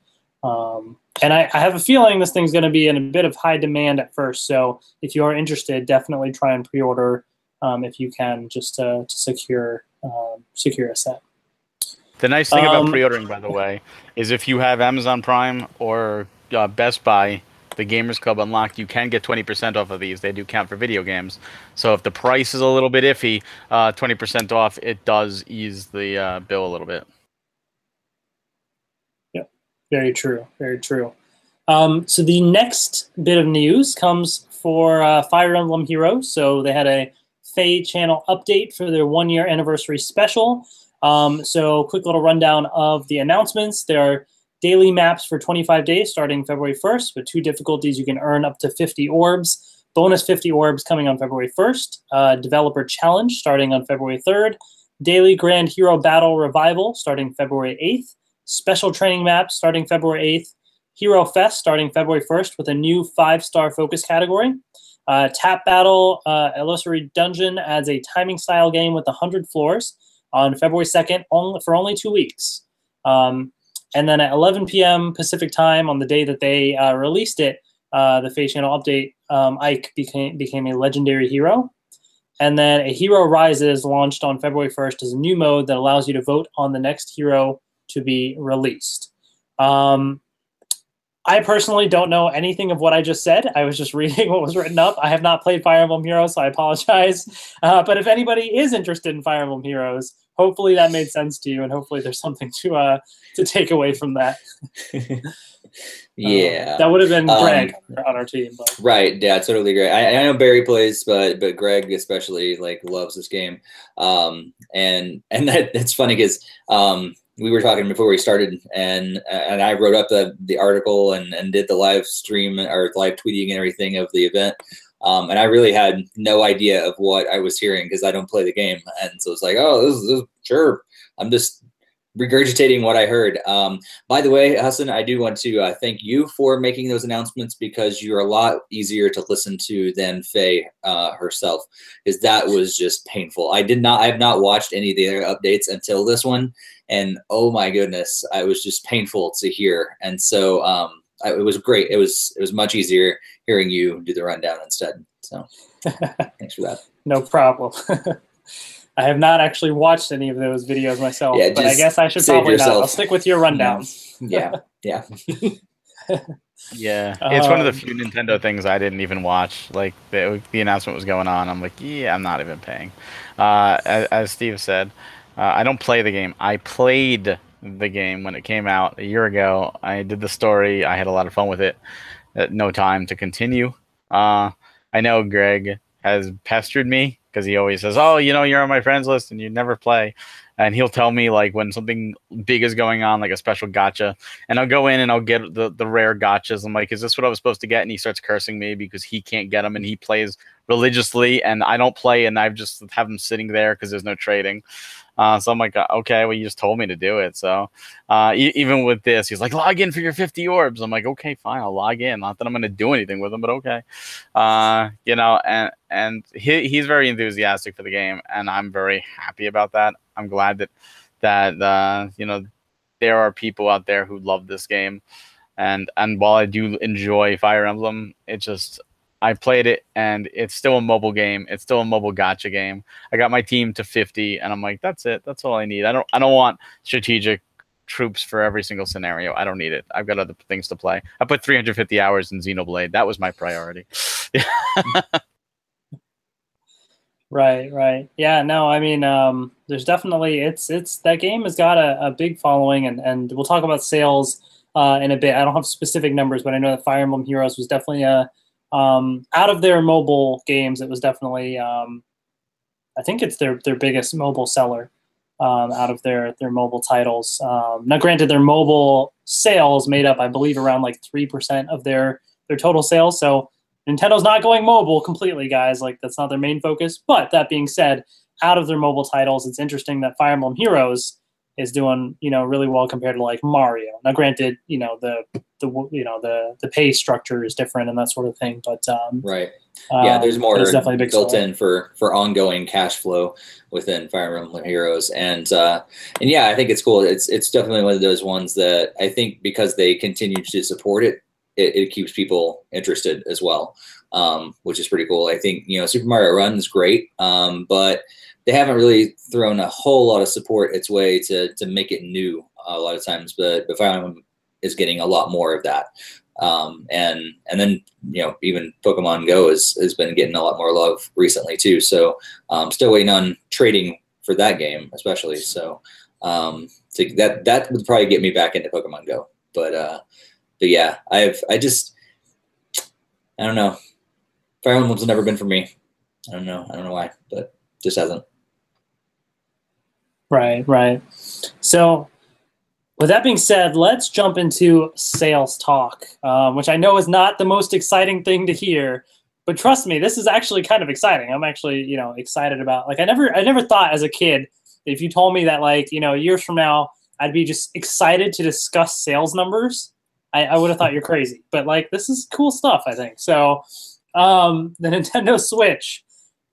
And I have a feeling this thing's going to be in a bit of high demand at first. So if you are interested, definitely try and pre-order if you can, just to secure a set. The nice thing about pre-ordering, by the way, is if you have Amazon Prime or Best Buy, the Gamers Club Unlocked, you can get 20% off of these. They do count for video games. So if the price is a little bit iffy, 20% off, it does ease the bill a little bit. Yep, very true, very true. So the next bit of news comes for Fire Emblem Heroes. So they had a Faye channel update for their 1-year anniversary special. So quick little rundown of the announcements. There are daily maps for 25 days starting February 1st with 2 difficulties. You can earn up to 50 orbs. Bonus 50 orbs coming on February 1st. Developer Challenge starting on February 3rd. Daily Grand Hero Battle Revival starting February 8th. Special training maps starting February 8th. Hero Fest starting February 1st with a new 5-star focus category. Tap Battle Illusory Dungeon adds a timing style game with 100 floors. on February 2nd for only 2 weeks. And then at 11 p.m. Pacific time on the day that they released it, the Face Channel update, Ike became a legendary hero. And then a Hero Rises launched on February 1st as a new mode that allows you to vote on the next hero to be released. I personally don't know anything of what I just said. I was just reading what was written up. I have not played Fire Emblem Heroes, so I apologize. But if anybody is interested in Fire Emblem Heroes, hopefully that made sense to you, and hopefully there's something to take away from that. Yeah, that would have been Greg on our team. But. Right, yeah, totally agree. I know Barry plays, but Greg especially loves this game, and that's funny because we were talking before we started, and I wrote up the article and did the live stream or live tweeting and everything of the event. And I really had no idea of what I was hearing because I don't play the game. And so it's like, oh, this is sure. I'm just regurgitating what I heard. By the way, Hassan, I do want to thank you for making those announcements because you're a lot easier to listen to than Faye herself, because that was just painful. I have not watched any of the other updates until this one. And oh my goodness, it was just painful to hear. And so it was great. It was much easier hearing you do the rundown instead. So thanks for that. No problem. I have not actually watched any of those videos myself, but I guess I should probably not. I'll stick with your rundowns. Yeah. Yeah. It's one of the few Nintendo things I didn't even watch. Like the announcement was going on. I'm like, yeah, I'm not even paying. As Steve said, I don't play the game. I played the game when it came out a year ago. I did the story. I had a lot of fun with it. No time to continue. I know Greg has pestered me because he always says, oh, you're on my friends list and you never play. And he'll tell me when something big is going on, like a special gacha, and I'll go in and I'll get the rare gachas. I'm like, is this what I was supposed to get? And he starts cursing me because he can't get them and he plays religiously and I don't play, and I just have them sitting there because there's no trading. So I'm like, okay, well, you just told me to do it. So even with this, he's like, log in for your 50 orbs. I'm like, okay, fine, I'll log in. Not that I'm going to do anything with them, but okay. And he's very enthusiastic for the game, and I'm very happy about that. I'm glad that there are people out there who love this game. And while I do enjoy Fire Emblem, I played it, and it's still a mobile game. It's still a mobile gacha game. I got my team to 50, and I'm like, that's it. That's all I need. I don't want strategic troops for every single scenario. I don't need it. I've got other things to play. I put 350 hours in Xenoblade. That was my priority. Right. Yeah, no, I mean, there's definitely, that game has got a big following, and we'll talk about sales in a bit. I don't have specific numbers, but I know that Fire Emblem Heroes was definitely out of their mobile games, it was definitely, I think it's their biggest mobile seller out of their mobile titles. Now, granted, their mobile sales made up, I believe, around 3% of their total sales. So Nintendo's not going mobile completely, guys. That's not their main focus. But that being said, out of their mobile titles, it's interesting that Fire Emblem Heroes is doing really well compared to Mario. Now, granted, the pay structure is different and that sort of thing, but right. Yeah, there's more definitely built in for ongoing cash flow within Fire Emblem Heroes, and yeah, I think it's cool. It's definitely one of those ones that I think because they continue to support it, it keeps people interested as well, which is pretty cool. I think Super Mario Run is great, but they haven't really thrown a whole lot of support its way to make it new a lot of times, but Fire Emblem is getting a lot more of that. And then, even Pokemon Go has been getting a lot more love recently too. So still waiting on trading for that game, especially. So that would probably get me back into Pokemon Go. But yeah, I don't know. Fire Emblem's never been for me. I don't know why, but just hasn't. Right. So with that being said, let's jump into sales talk, which I know is not the most exciting thing to hear, but trust me, this is actually kind of exciting. I'm actually, excited about, I never thought as a kid, if you told me that years from now, I'd be just excited to discuss sales numbers, I would have thought you're crazy, but this is cool stuff, I think. So the Nintendo Switch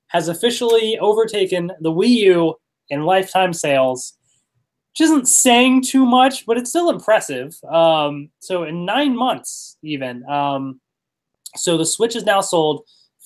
has officially overtaken the Wii U in lifetime sales, which isn't saying too much, but it's still impressive. So in 9 months, even, so the Switch has now sold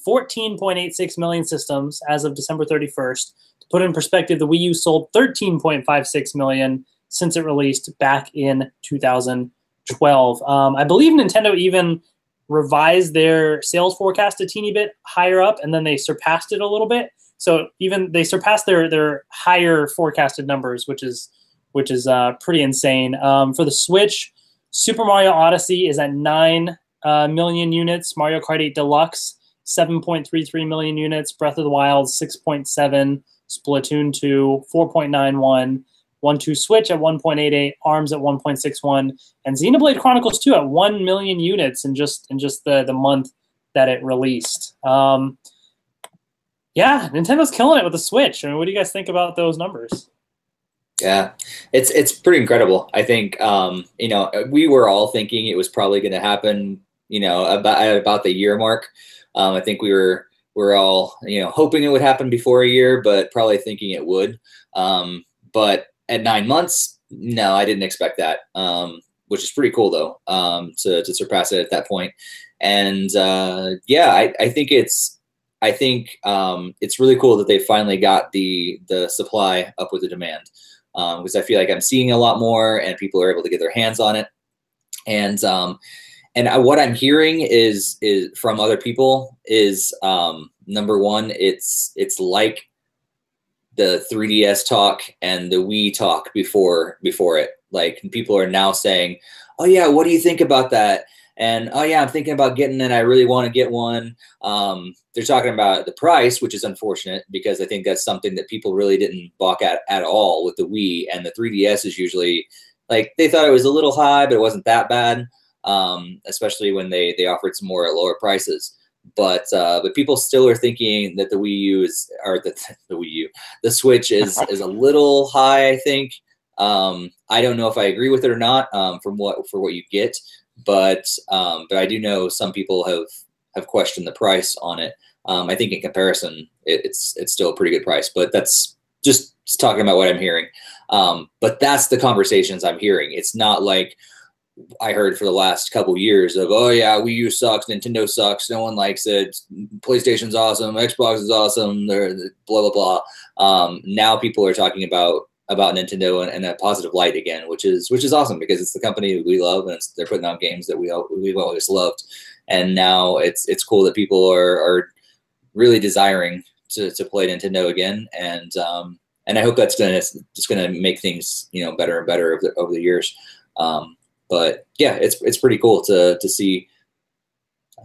14.86 million systems as of December 31st. To put in perspective, the Wii U sold 13.56 million since it released back in 2012. I believe Nintendo even revised their sales forecast a teeny bit higher up, and then they surpassed it a little bit. So even they surpassed their higher forecasted numbers, which is pretty insane. For the Switch, Super Mario Odyssey is at 9 million units. Mario Kart 8 Deluxe, 7.33 million units. Breath of the Wild, 6.7. Splatoon 2, 4.91. 1-2 Switch at 1.88. ARMS at 1.61. And Xenoblade Chronicles 2 at 1 million units in just the month that it released. Yeah, Nintendo's killing it with the Switch. I mean, what do you guys think about those numbers? Yeah, it's pretty incredible. I think we were all thinking it was probably going to happen, about the year mark. I think we're all hoping it would happen before a year, but probably thinking it would. But at 9 months, no, I didn't expect that. Which is pretty cool though, to surpass it at that point. And yeah, I think it's really cool that they finally got the supply up with the demand. Because I feel like I'm seeing a lot more, and people are able to get their hands on it. And what I'm hearing is from other people is number one, it's like the 3DS talk and the Wii talk before it. Like, people are now saying, "Oh yeah, what do you think about that?" And, "Oh yeah, I'm thinking about getting it. I really want to get one." They're talking about the price, which is unfortunate because I think that's something that people really didn't balk at all with the Wii. And the 3DS is usually, like, they thought it was a little high, but it wasn't that bad, especially when they offered some more at lower prices. But people still are thinking that the Wii U is, or the Switch is a little high, I think. I don't know if I agree with it or not, for what you get. But I do know some people have questioned the price on it. I think in comparison, it's still a pretty good price. But that's just talking about what I'm hearing. But that's the conversations I'm hearing. It's not like I heard for the last couple of years of, "Oh yeah, Wii U sucks, Nintendo sucks, no one likes it, PlayStation's awesome, Xbox is awesome, they're blah blah blah." Now people are talking about Nintendo in a positive light again, which is awesome because it's the company we love, and they're putting out games that we've always loved. And now it's cool that people are really desiring to play Nintendo again, and I hope that's gonna make things better and better over the years. But yeah, it's pretty cool to see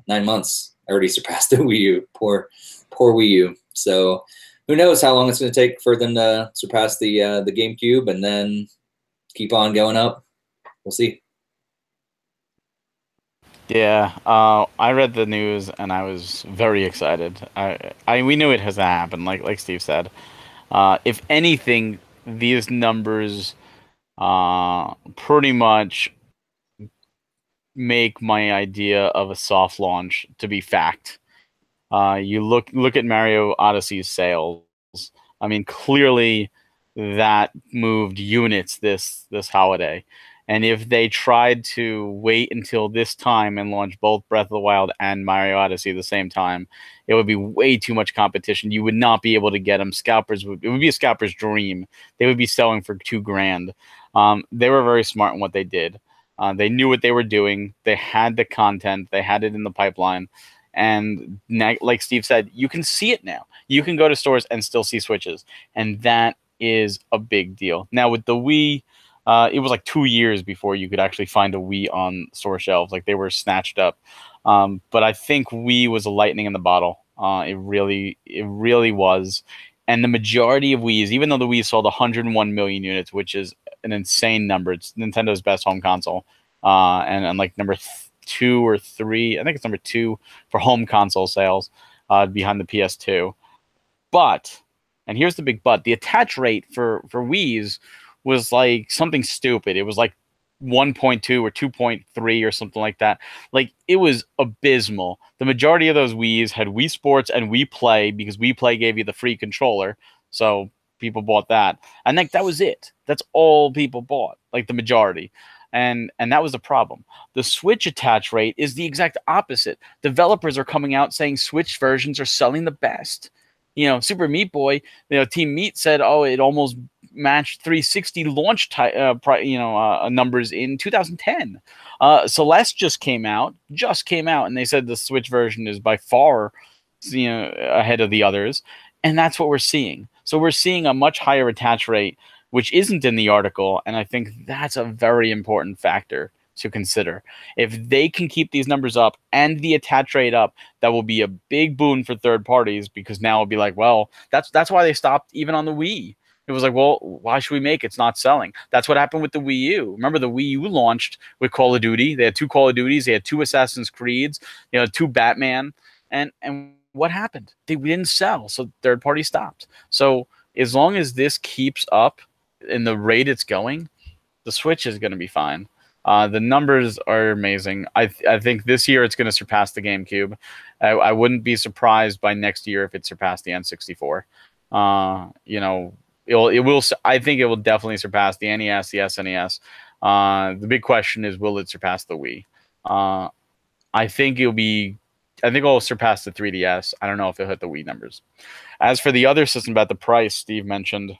9 months already surpassed the Wii U. Poor Wii U. So who knows how long it's going to take for them to surpass the GameCube and then keep on going up. We'll see. Yeah, I read the news and I was very excited. We knew it has to happen, like Steve said. If anything, these numbers pretty much make my idea of a soft launch to be fact. You look at Mario Odyssey's sales. I mean, clearly that moved units this holiday. And if they tried to wait until this time and launch both Breath of the Wild and Mario Odyssey at the same time, it would be way too much competition. You would not be able to get them. It would be a scalper's dream. They would be selling for $2,000. They were very smart in what they did. They knew what they were doing. They had the content. They had it in the pipeline. And like Steve said, you can see it now. You can go to stores and still see Switches. And that is a big deal. Now, with the Wii, it was like 2 years before you could actually find a Wii on store shelves. Like, they were snatched up. But I think Wii was a lightning in the bottle. It really was. And the majority of Wiis, even though the Wii sold 101 million units, which is an insane number. It's Nintendo's best home console, and like number 2 or 3. I think it's number 2 for home console sales, behind the PS2. But, and here's the big but: the attach rate for Wii's was like something stupid. It was like 1.2 or 2.3 or something like that. Like, it was abysmal. The majority of those Wii's had Wii Sports and Wii Play, because Wii Play gave you the free controller. So people bought that, and like that was it. That's all people bought, like the majority, and that was the problem. The Switch attach rate is the exact opposite. Developers are coming out saying Switch versions are selling the best. You know, Super Meat Boy, you know, Team Meat said, oh, it almost matched 360 launch numbers in 2010. Celeste just came out, and they said the Switch version is by far, you know, ahead of the others, and that's what we're seeing. So we're seeing a much higher attach rate, which isn't in the article, and I think that's a very important factor to consider. If they can keep these numbers up and the attach rate up, that will be a big boon for third parties, because now it'll be like, well, that's why they stopped even on the Wii. It was like, well, why should we make it? It's not selling. That's what happened with the Wii U. Remember, the Wii U launched with Call of Duty. They had 2 Call of Duties. They had 2 Assassin's Creeds. You know, 2 Batman. And what happened? They didn't sell, so third party stopped. So as long as this keeps up in the rate it's going, the Switch is going to be fine. The numbers are amazing. I think this year it's going to surpass the GameCube. I wouldn't be surprised by next year if it surpassed the N64. You know, it will. I think it will definitely surpass the NES, the SNES. The big question is, will it surpass the Wii? I think it'll surpass the 3DS. I don't know if it'll hit the Wii numbers. As for the other system, about the price Steve mentioned,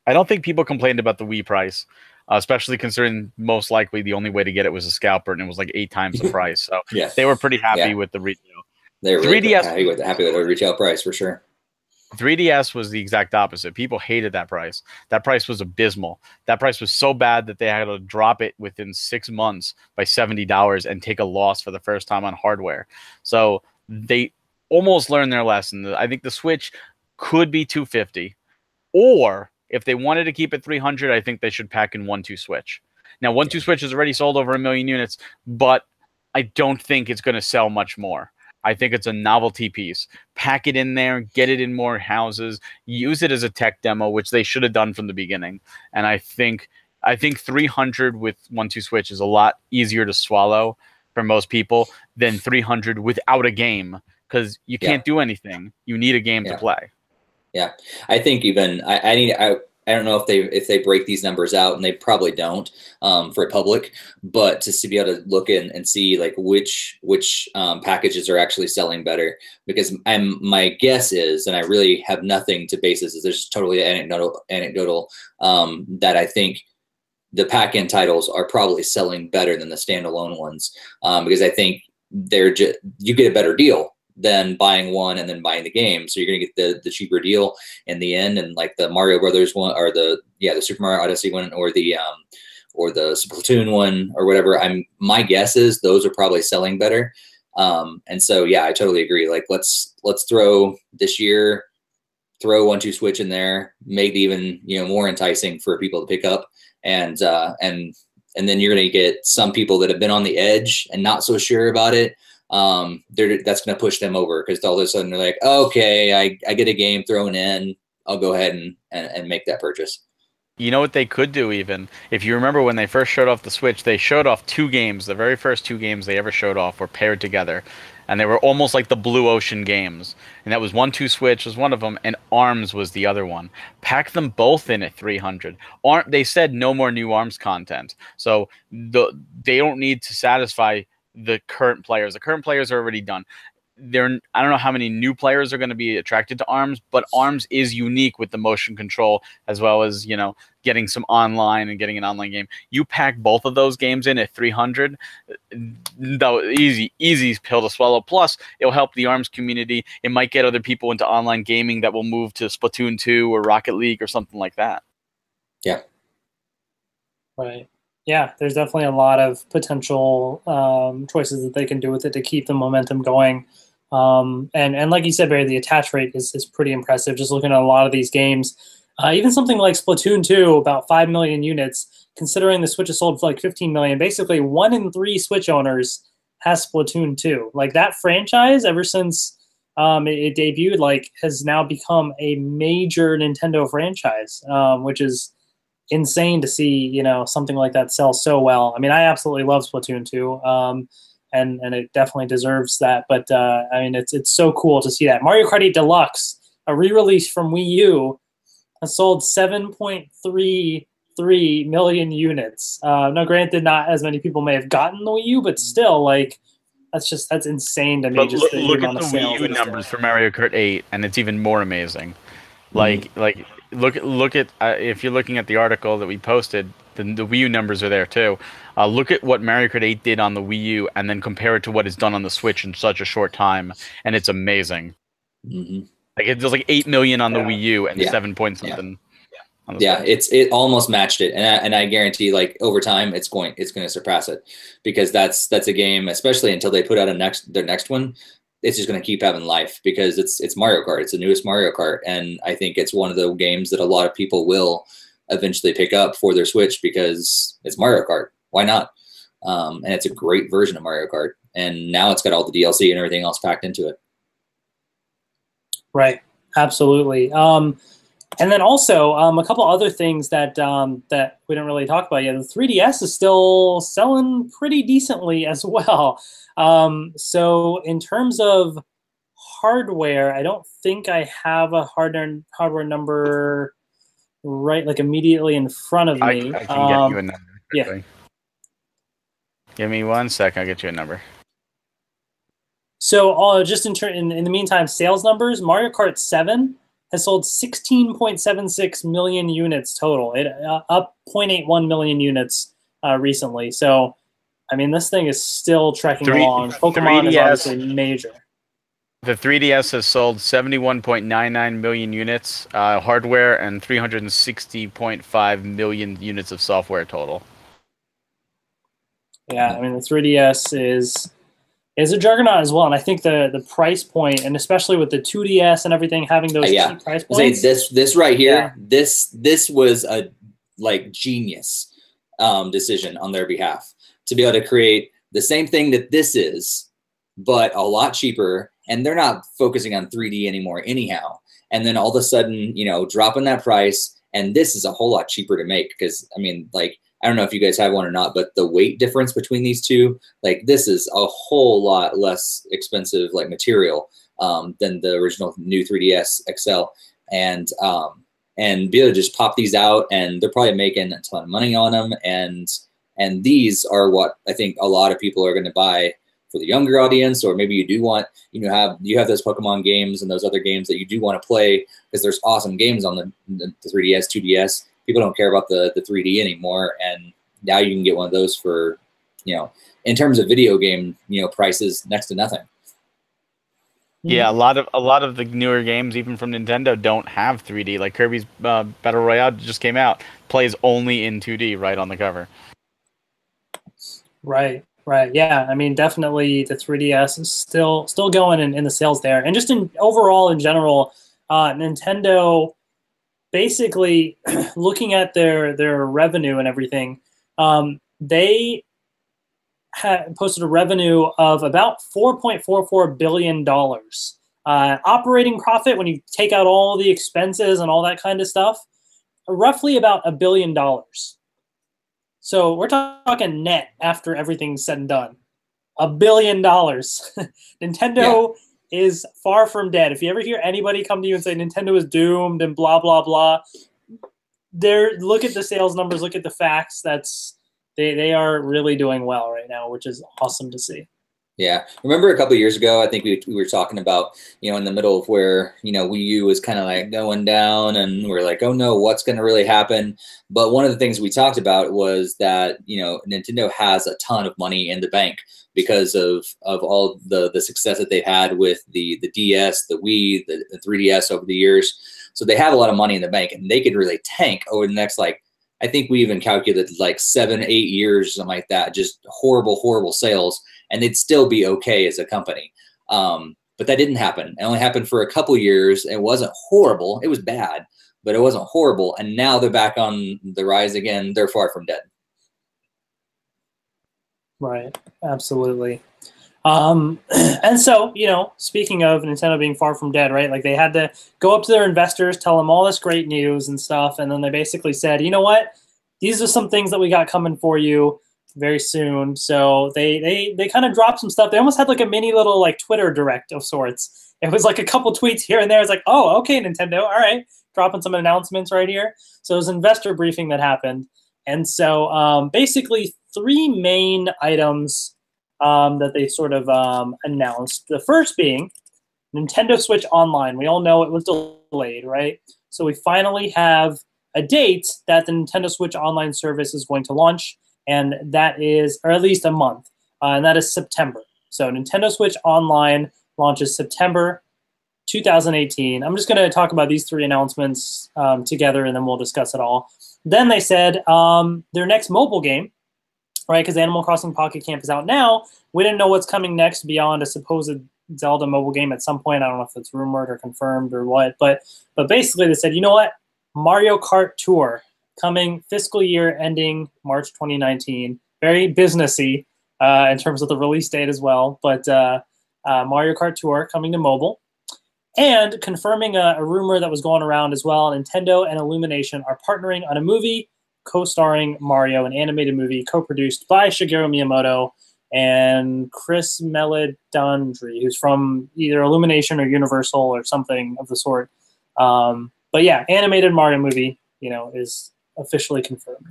I don't think people complained about the Wii price, especially considering most likely the only way to get it was a scalper, and it was like 8 times the price. So yeah, they were pretty happy with the retail. They were really happy with the retail price for sure. 3DS was the exact opposite. People hated that price. That price was abysmal. That price was so bad that they had to drop it within 6 months by $70 and take a loss for the first time on hardware. So they almost learned their lesson. I think the Switch could be $250, or if they wanted to keep it $300, I think they should pack in 1-2 Switch. Now, 1-2 Switch has already sold over 1 million units, but I don't think it's going to sell much more. I think it's a novelty piece. Pack it in there, get it in more houses, use it as a tech demo, which they should have done from the beginning. And I think 300 with 1-2 Switch is a lot easier to swallow for most people than 300 without a game, because you can't do anything. You need a game to play. Yeah, I think even I don't know if they break these numbers out, and they probably don't for public, but just to be able to look in and see like which packages are actually selling better, because my guess is, and I really have nothing to base this, is there's totally anecdotal that I think the pack-in titles are probably selling better than the standalone ones, because I think you get a better deal than buying one and then buying the game. So you're going to get the cheaper deal in the end. And like the Mario Brothers one, or the Super Mario Odyssey one, or the Splatoon one, or whatever. My guess is those are probably selling better. And so, yeah, I totally agree. Like let's throw this year, throw 1-2 Switch in there, make it even, more enticing for people to pick up. And then you're going to get some people that have been on the edge and not so sure about it. That's going to push them over, because all of a sudden they're like, okay, I get a game thrown in, I'll go ahead and make that purchase. You know what they could do, even if you remember when they first showed off the Switch, they showed off 2 games. The very first 2 games they ever showed off were paired together, and they were almost like the Blue Ocean games. And that was 1-2 Switch was one of them, and ARMS was the other one. Pack them both in at 300. They said no more new ARMS content, so they don't need to satisfy the current players. The current players are already done. I don't know how many new players are going to be attracted to ARMS, but ARMS is unique with the motion control, as well as, getting some online and getting an online game. You pack both of those games in at 300, though, easy pill to swallow. Plus, it'll help the ARMS community. It might get other people into online gaming that will move to Splatoon 2 or Rocket League or something like that. Yeah. Right. Yeah, there's definitely a lot of potential choices that they can do with it to keep the momentum going. And like you said, Barry, the attach rate is pretty impressive. Just looking at a lot of these games, even something like Splatoon 2, about 5 million units, considering the Switch has sold for like 15 million. Basically, 1 in 3 Switch owners has Splatoon 2. Like that franchise, ever since it debuted, like has now become a major Nintendo franchise, which is insane to see, something like that sell so well. I mean, I absolutely love Splatoon 2, and it definitely deserves that. But I mean, it's so cool to see that Mario Kart 8 Deluxe, a re-release from Wii U, has sold 7.33 million units. Now, granted, not as many people may have gotten the Wii U, but still, like, that's insane to me. But Just the look at amount the of Wii sales U that it's numbers doing. for Mario Kart 8, and it's even more amazing. Mhm. Like look at if you're looking at the article that we posted, the Wii U numbers are there too. Look at what Mario Kart 8 did on the Wii U, and then compare it to what it's done on the Switch in such a short time, and it's amazing. Mhm. Like it does like 8 million on the Wii U and Yeah. 7 point Yeah. something on the Yeah, Switch. it almost matched it, and I guarantee, like, over time, it's going to surpass it, because that's a game, especially until they put out their next one, it's just going to keep having life, because it's Mario Kart, it's the newest Mario Kart, and I think it's one of the games that a lot of people will eventually pick up for their Switch, because it's Mario Kart. Why not? And it's a great version of Mario Kart, and now it's got all the DLC and everything else packed into it. Right. Absolutely. And then also a couple other things that that we didn't really talk about yet. The 3DS is still selling pretty decently as well. So in terms of hardware, I don't think I have a hardware number right like immediately in front of me. I can get you a number Yeah. quickly. Give me 1 second. I'll get you a number. So just in the meantime, sales numbers: Mario Kart 7 has sold 16.76 million units total. It up 0.81 million units recently. So, I mean, this thing is still trekking along. Pokemon is 3DS obviously major. The 3DS has sold 71.99 million units hardware and 360.5 million units of software total. Yeah, I mean, the 3DS is a juggernaut as well, and I think the price point, and especially with the 2DS and everything having those cheap price points. This right here, this was a like genius decision on their behalf, to be able to create the same thing that this is, but a lot cheaper, and they're not focusing on 3D anymore anyhow. And then all of a sudden, you know, dropping that price, and this is a whole lot cheaper to make, because I mean, like, I don't know if you guys have one or not, but the weight difference between these two, like, this is a whole lot less expensive, like, material than the original new 3DS XL. And be able to just pop these out, and they're probably making a ton of money on them. And these are what I think a lot of people are going to buy for the younger audience, or maybe you do want, you have those Pokemon games and those other games that you do want to play, because there's awesome games on the 3DS, 2DS. People don't care about the 3D anymore, and now you can get one of those for, in terms of video game, prices, next to nothing. Yeah, a lot of the newer games, even from Nintendo, don't have 3D. Like Kirby's Battle Royale just came out, plays only in 2D right on the cover. Right. Yeah, I mean, definitely the 3DS is still going in the sales there, and just in overall in general, Nintendo basically looking at their revenue and everything, they posted a revenue of about $4.44 billion. Operating profit, when you take out all the expenses and all that kind of stuff, roughly about $1 billion. So we're talking net after everything's said and done. $1 billion. Nintendo is far from dead. If you ever hear anybody come to you and say Nintendo is doomed and blah, blah, blah, look at the sales numbers, look at the facts. They are really doing well right now, which is awesome to see. Yeah. Remember a couple of years ago, I think we were talking about, in the middle of where, Wii U was kind of like going down, and we're like, oh no, what's going to really happen? But one of the things we talked about was that, Nintendo has a ton of money in the bank because of all the success that they've had with the DS, the Wii, the 3DS over the years. So they have a lot of money in the bank, and they could really tank over the next, like, I think we even calculated like 7-8 years, something like that, just horrible sales, and they'd still be okay as a company. But that didn't happen. It only happened for a couple years. It wasn't horrible. It was bad, but it wasn't horrible. And now they're back on the rise again. They're far from dead. Right. Absolutely. And so, speaking of Nintendo being far from dead, right? Like, they had to go up to their investors, tell them all this great news and stuff. And then they basically said, you know what? These are some things that we got coming for you very soon. So they kind of dropped some stuff. They almost had like a mini little like Twitter direct of sorts. It was like a couple tweets here and there. It's like, oh, okay, Nintendo. All right. dropping some announcements right here. So it was an investor briefing that happened. And so basically 3 main items that they sort of announced. The first being Nintendo Switch Online. We all know it was delayed, right? So we finally have a date that the Nintendo Switch Online service is going to launch, and that is, or at least a month, and that is September. So Nintendo Switch Online launches September 2018. I'm just going to talk about these 3 announcements together, and then we'll discuss it all. Then they said their next mobile game, right, because Animal Crossing Pocket Camp is out now. We didn't know what's coming next beyond a supposed Zelda mobile game at some point. I don't know if it's rumored or confirmed or what, but basically they said, you know what, Mario Kart Tour coming fiscal year ending March 2019. Very businessy in terms of the release date as well, but Mario Kart Tour coming to mobile. And confirming a rumor that was going around as well, Nintendo and Illumination are partnering on a movie co-starring Mario, an animated movie co-produced by Shigeru Miyamoto and Chris Meledandri, who's from either Illumination or Universal or something of the sort. But yeah, animated Mario movie, you know, is officially confirmed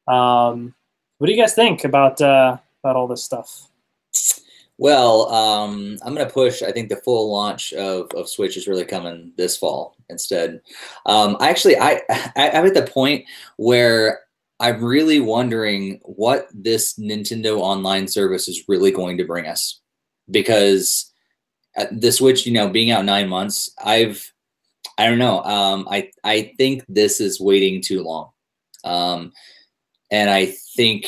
now. What do you guys think about all this stuff? Well, I'm going to push, I think the full launch of Switch is really coming this fall instead. I'm at the point where I'm really wondering what this Nintendo Online service is really going to bring us. Because the Switch, you know, being out 9 months, I don't know. I think this is waiting too long. And I think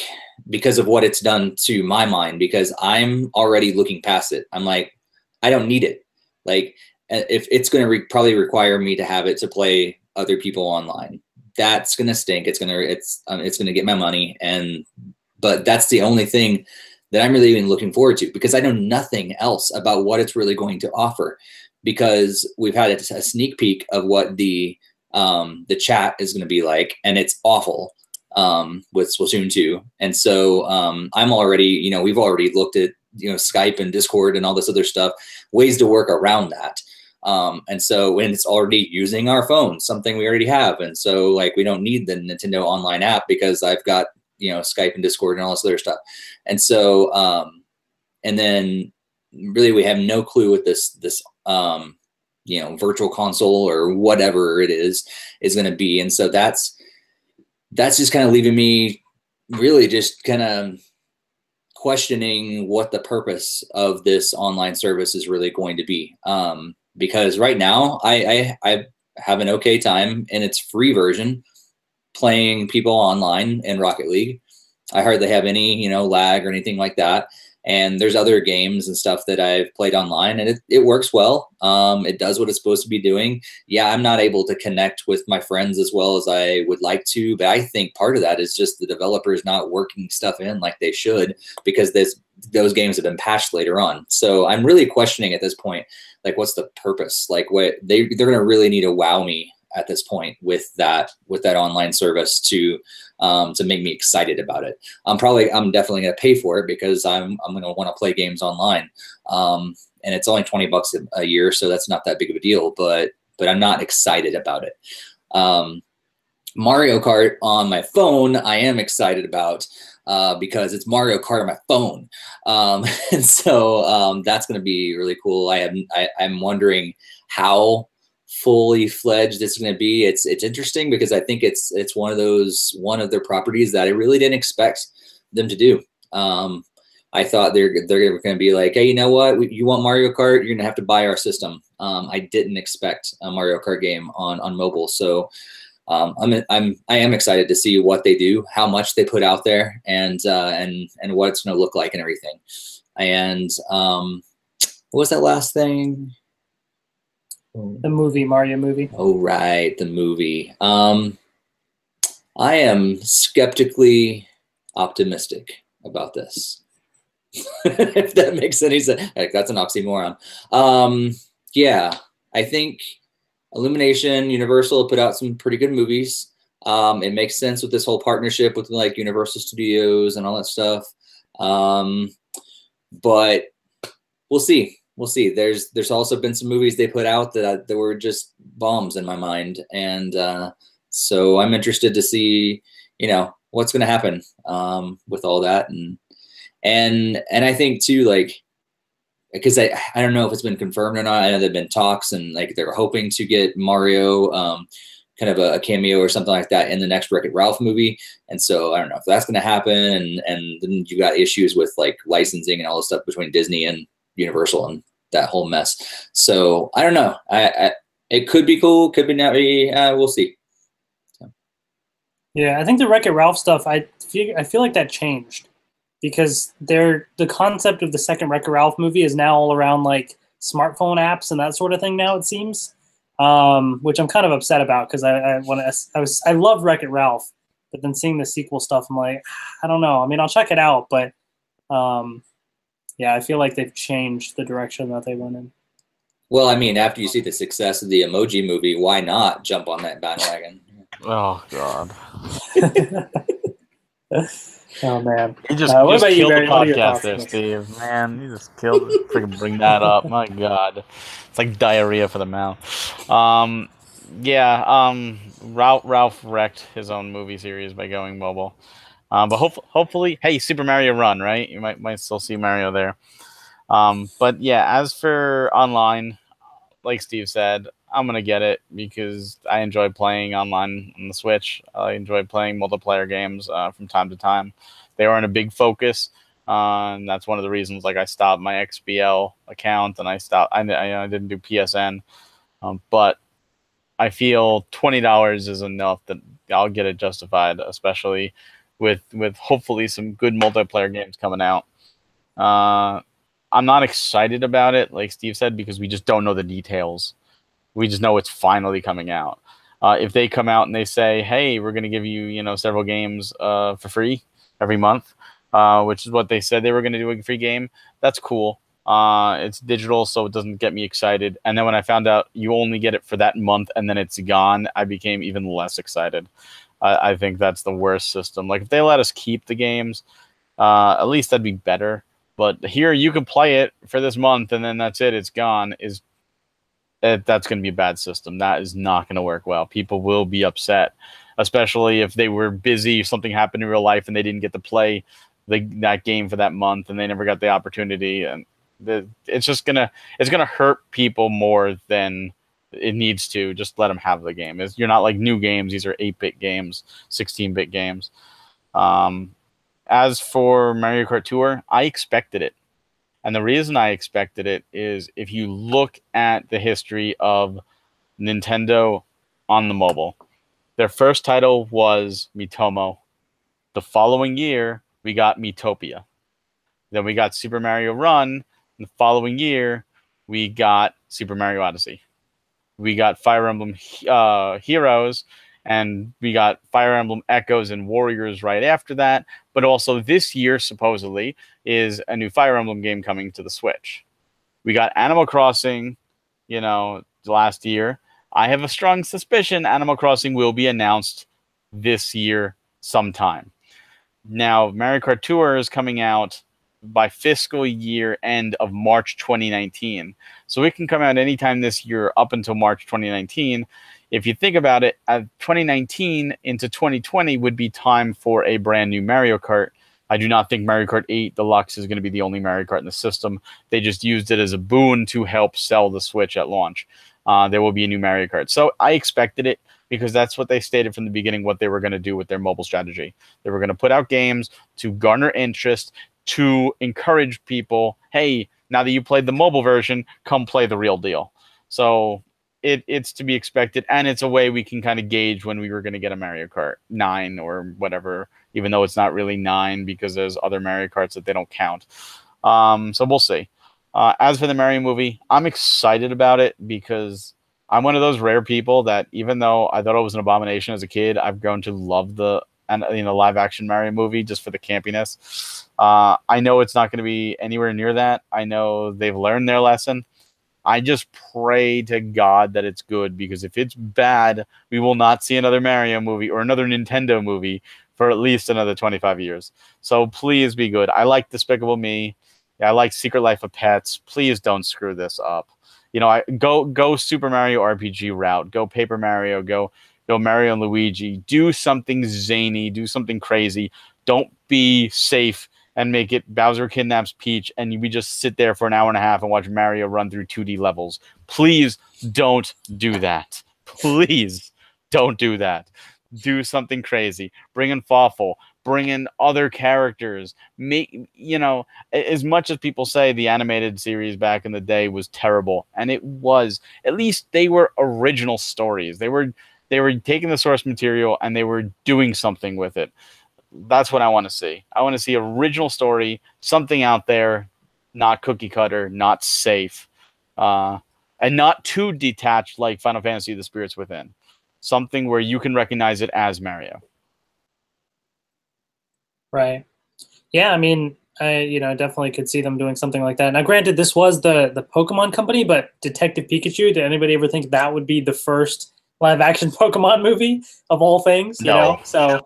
because of what it's done to my mind, because I'm already looking past it. I'm like, I don't need it. Like, if it's going to probably require me to have it to play other people online, that's going to stink. It's going to get my money. But that's the only thing that I'm really even looking forward to, because I know nothing else about what it's really going to offer, because we've had a sneak peek of what the chat is going to be like, and it's awful. With Splatoon 2. And so I'm already, you know, we've already looked at, you know, Skype and Discord and all this other stuff, ways to work around that. And so when it's already using our phone, something we already have. And so like, we don't need the Nintendo Online app because I've got, you know, Skype and Discord and all this other stuff. And so, and then really we have no clue what this you know, virtual console or whatever it is going to be. And so that's just kind of leaving me really just kind of questioning what the purpose of this online service is really going to be. Because right now I have an okay time in its free version playing people online in Rocket League. I hardly have any, you know, lag or anything like that. And there's other games and stuff that I've played online, and it works well. It does what it's supposed to be doing. Yeah, I'm not able to connect with my friends as well as I would like to, but I think part of that is just the developers not working stuff in like they should, because those games have been patched later on. So I'm really questioning at this point, like, what's the purpose? Like, what they're going to really need to wow me at this point with that online service to make me excited about it. I'm definitely going to pay for it because I'm going to want to play games online. And it's only $20 a year, so that's not that big of a deal, but I'm not excited about it. Mario Kart on my phone, I am excited about, because it's Mario Kart on my phone. And so that's going to be really cool. I'm wondering how fully fledged it's going to be. It's interesting because I think it's one of their properties that I really didn't expect them to do. I thought they're going to be like, hey, you know what? You want Mario Kart? You're going to have to buy our system. I didn't expect a Mario Kart game on mobile. So I am excited to see what they do, how much they put out there, and what it's going to look like and everything. And what was that last thing? The movie, Mario movie. Oh, right, the movie. I am skeptically optimistic about this. If that makes any sense. Like, that's an oxymoron. Yeah, I think Illumination, Universal put out some pretty good movies. It makes sense with this whole partnership with like Universal Studios and all that stuff. But we'll see. we'll see. There's also been some movies they put out that were just bombs in my mind, and so I'm interested to see, what's going to happen with all that, and I think too, like, because I don't know if it's been confirmed or not. I know there've been talks, and like they're hoping to get Mario kind of a cameo or something like that in the next Wreck-It Ralph movie. And so I don't know if that's going to happen. And then you got issues with like licensing and all this stuff between Disney and Universal and that whole mess. So I don't know. It could be cool, could be not be. We'll see. So. Yeah, I think the Wreck-It Ralph stuff, I feel like that changed because the concept of the second Wreck-It Ralph movie is now all around like smartphone apps and that sort of thing now, it seems. Which I'm kind of upset about because I love Wreck-It Ralph, but then seeing the sequel stuff, I'm like, I don't know. I mean, I'll check it out, but yeah, I feel like they've changed the direction that they went in. Well, I mean, after you see the success of the Emoji Movie, why not jump on that bandwagon? Oh God. Oh man, You just what about killed you, the podcast there, Steve. Man, you just killed it. Freaking bring that up. My God, it's like diarrhea for the mouth. Ralph wrecked his own movie series by going mobile. But hopefully, hey, Super Mario Run, right? You might still see Mario there. But yeah, as for online, like Steve said, I'm gonna get it because I enjoy playing online on the Switch. I enjoy playing multiplayer games from time to time. They aren't a big focus, and that's one of the reasons. Like I stopped my XBL account and I didn't do PSN, but I feel $20 is enough that I'll get it justified, especially with hopefully some good multiplayer games coming out. I'm not excited about it, like Steve said, because we just don't know the details. We just know it's finally coming out. If they come out and they say, "Hey, we're going to give you, several games for free every month," which is what they said they were going to do a free game, that's cool. It's digital, so it doesn't get me excited. And then when I found out you only get it for that month and then it's gone, I became even less excited. I think that's the worst system. Like if they let us keep the games, at least that'd be better. But here you can play it for this month and then that's it. It's gone. That's going to be a bad system. That is not going to work well. People will be upset, especially if they were busy, if something happened in real life and they didn't get to play that game for that month and they never got the opportunity. And it's going to hurt people more than it needs to. Just let them have the game. You're not like new games. These are 8-bit games, 16-bit games. As for Mario Kart Tour, I expected it. And the reason I expected it is if you look at the history of Nintendo on the mobile, their first title was Miitomo. The following year, we got Miitopia. Then we got Super Mario Run. And the following year, we got Super Mario Odyssey. We got Fire Emblem Heroes, and we got Fire Emblem Echoes and Warriors right after that. But also this year, supposedly, is a new Fire Emblem game coming to the Switch. We got Animal Crossing, last year. I have a strong suspicion Animal Crossing will be announced this year sometime. Now, Mario Kart Tour is coming out by fiscal year end of March 2019. So it can come out anytime this year up until March 2019. If you think about it, 2019 into 2020 would be time for a brand new Mario Kart. I do not think Mario Kart 8 Deluxe is going to be the only Mario Kart in the system. They just used it as a boon to help sell the Switch at launch. There will be a new Mario Kart. So I expected it because that's what they stated from the beginning, what they were going to do with their mobile strategy. They were going to put out games to garner interest, to encourage people, hey, now that you played the mobile version, come play the real deal. So it's to be expected, and it's a way we can kind of gauge when we were going to get a Mario Kart 9 or whatever, even though it's not really 9 because there's other Mario Karts that they don't count. So we'll see. As for the Mario movie, I'm excited about it because I'm one of those rare people that even though I thought it was an abomination as a kid, I've grown to love the live action Mario movie just for the campiness. I know it's not going to be anywhere near that. I know they've learned their lesson. I just pray to God that it's good, because if it's bad, we will not see another Mario movie or another Nintendo movie for at least another 25 years. So please be good. I like Despicable Me. Yeah, I like Secret Life of Pets. Please don't screw this up. You know, go Super Mario RPG route. Go Paper Mario. Go Mario and Luigi. Do something zany. Do something crazy. Don't be safe and make it Bowser kidnaps Peach and we just sit there for an hour and a half and watch Mario run through 2D levels. Please don't do that. Please don't do that. Do something crazy. Bring in Fawful. Bring in other characters. Make, you know, as much as people say the animated series back in the day was terrible, and it was, at least they were original stories. They were taking the source material and they were doing something with it. That's what I want to see. I want to see original story, something out there, not cookie cutter, not safe, and not too detached like Final Fantasy: The Spirits Within. Something where you can recognize it as Mario. Right. Yeah, I mean, I definitely could see them doing something like that. Now, granted, this was the Pokemon company, but Detective Pikachu, did anybody ever think that would be the first live action Pokemon movie of all things? You know, so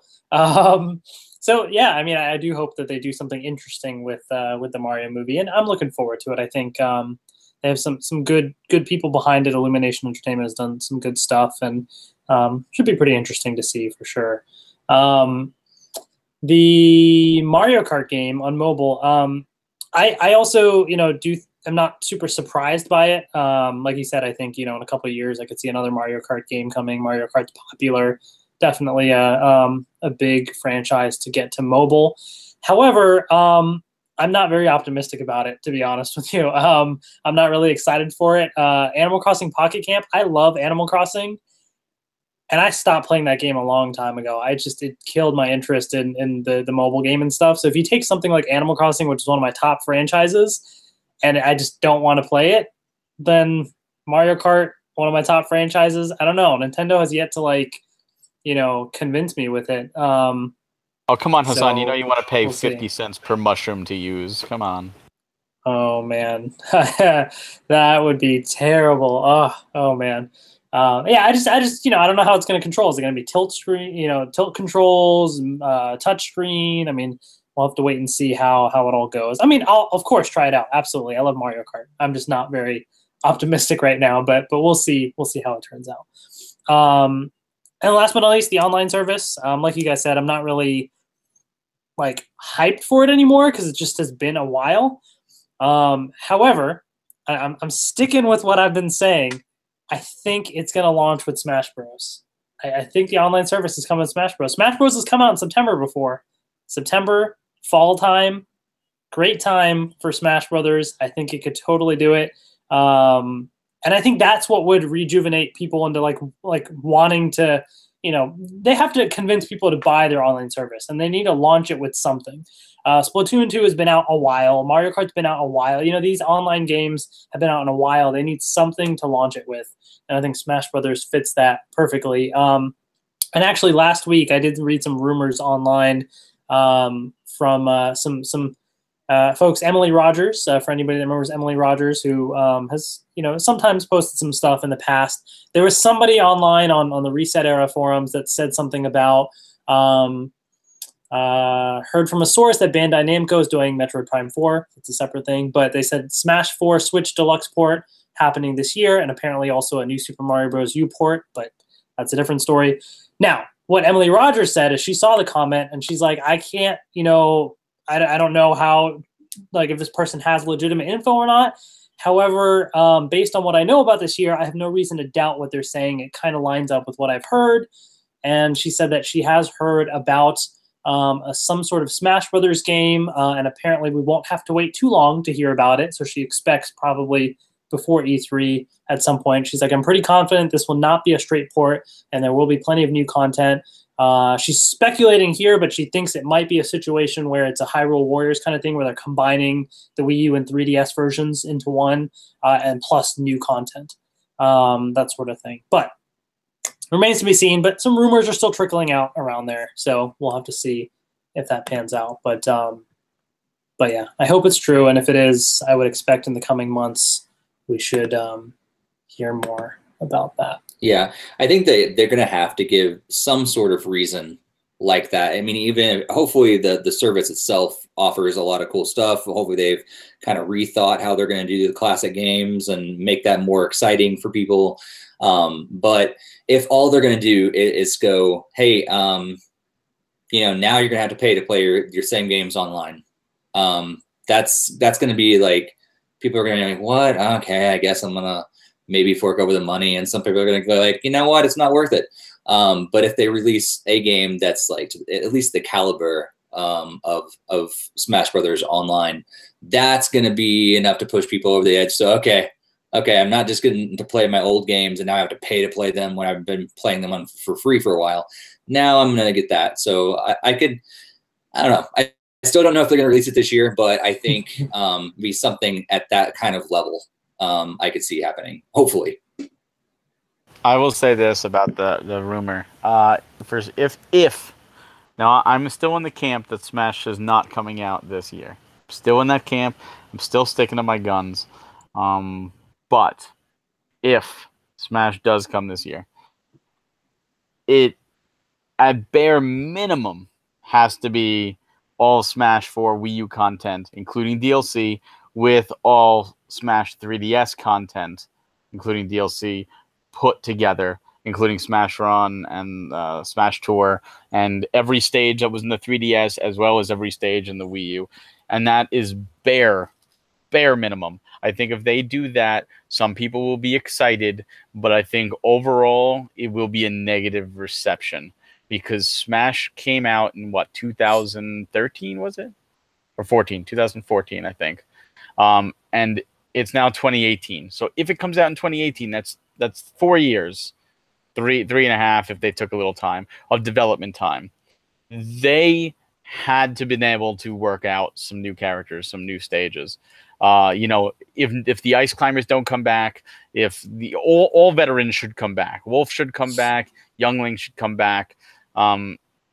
yeah, I mean, I do hope that they do something interesting with the Mario movie, and I'm looking forward to it. I think they have some good people behind it. Illumination Entertainment has done some good stuff, and should be pretty interesting to see for sure. The Mario Kart game on mobile, I also, I'm not super surprised by it. Like you said, I think, in a couple of years I could see another Mario Kart game coming. Mario Kart's popular, definitely a big franchise to get to mobile. However, I'm not very optimistic about it, to be honest with you. I'm not really excited for it. Animal Crossing Pocket Camp, I love Animal Crossing. And I stopped playing that game a long time ago. It killed my interest in the mobile game and stuff. So if you take something like Animal Crossing, which is one of my top franchises, and I just don't want to play it, then Mario Kart, one of my top franchises, I don't know. Nintendo has yet to convince me with it. Oh, come on, Hassan. So you want to pay we'll 50 cents per mushroom to use. Come on. Oh man, that would be terrible. Oh man. Yeah, I just, I don't know how it's going to control. Is it going to be tilt screen, tilt controls, touch screen? I mean, we'll have to wait and see how it all goes. I mean, I'll of course try it out. Absolutely, I love Mario Kart. I'm just not very optimistic right now, but we'll see. We'll see how it turns out. And last but not least, the online service. Like you guys said, I'm not really like hyped for it anymore because it just has been a while. However, I'm sticking with what I've been saying. I think it's going to launch with Smash Bros. I think the online service is coming with Smash Bros. Smash Bros. Has come out in September before. September, fall time, great time for Smash Brothers. I think it could totally do it. And I think that's what would rejuvenate people into like wanting to, they have to convince people to buy their online service, and they need to launch it with something. Splatoon 2 has been out a while. Mario Kart's been out a while. These online games have been out in a while. They need something to launch it with. And I think Smash Brothers fits that perfectly. And actually, last week, I did read some rumors online from some folks. Emily Rogers, for anybody that remembers Emily Rogers, who has sometimes posted some stuff in the past. There was somebody online on the Reset Era forums that said something about heard from a source that Bandai Namco is doing Metroid Prime 4. It's a separate thing, but they said Smash 4 Switch Deluxe port happening this year, and apparently also a new Super Mario Bros. U port, but that's a different story. Now, what Emily Rogers said is she saw the comment and she's like, I can't, I don't know how, like, if this person has legitimate info or not. However, based on what I know about this year, I have no reason to doubt what they're saying. It kind of lines up with what I've heard. And she said that she has heard about some sort of Smash Brothers game, and apparently we won't have to wait too long to hear about it. So she expects probably before E3 at some point. She's like, I'm pretty confident this will not be a straight port, and there will be plenty of new content. She's speculating here, but she thinks it might be a situation where it's a Hyrule Warriors kind of thing, where they're combining the Wii U and 3DS versions into one, and plus new content, that sort of thing. But remains to be seen, but some rumors are still trickling out around there, so we'll have to see if that pans out. But yeah, I hope it's true, and if it is, I would expect in the coming months we should hear more about that. Yeah, I think they're going to have to give some sort of reason like that. I mean, even hopefully the service itself offers a lot of cool stuff. Hopefully they've kind of rethought how they're going to do the classic games and make that more exciting for people. But if all they're going to do is go, hey, you know, now you're going to have to pay to play your same games online. That's going to be like, people are going to be like, what? Okay, I guess I'm going to maybe fork over the money. And some people are going to go like, you know what? It's not worth it. But if they release a game that's like at least the caliber of Smash Brothers Online, that's going to be enough to push people over the edge. So, okay, I'm not just getting to play my old games and now I have to pay to play them when I've been playing them for free for a while. Now I'm going to get that. So I don't know. I still don't know if they're going to release it this year, but I think be something at that kind of level I could see happening, hopefully. I will say this about the rumor. First, if now I'm still in the camp that Smash is not coming out this year. I'm still in that camp. I'm still sticking to my guns. But if Smash does come this year, it at bare minimum has to be all Smash 4 Wii U content, including DLC, with all Smash 3DS content, including DLC, put together, including Smash Run and Smash Tour, and every stage that was in the 3DS, as well as every stage in the Wii U. And that is bare minimum. I think if they do that, some people will be excited, but I think overall it will be a negative reception because Smash came out in what, 2013 was it? Or 14, 2014, I think. And it's now 2018. So if it comes out in 2018, that's 4 years, three and a half if they took a little time of development time. They had to been able to work out some new characters, some new stages. You know, if the Ice Climbers don't come back, if the all veterans should come back, Wolf should come back, Youngling should come back.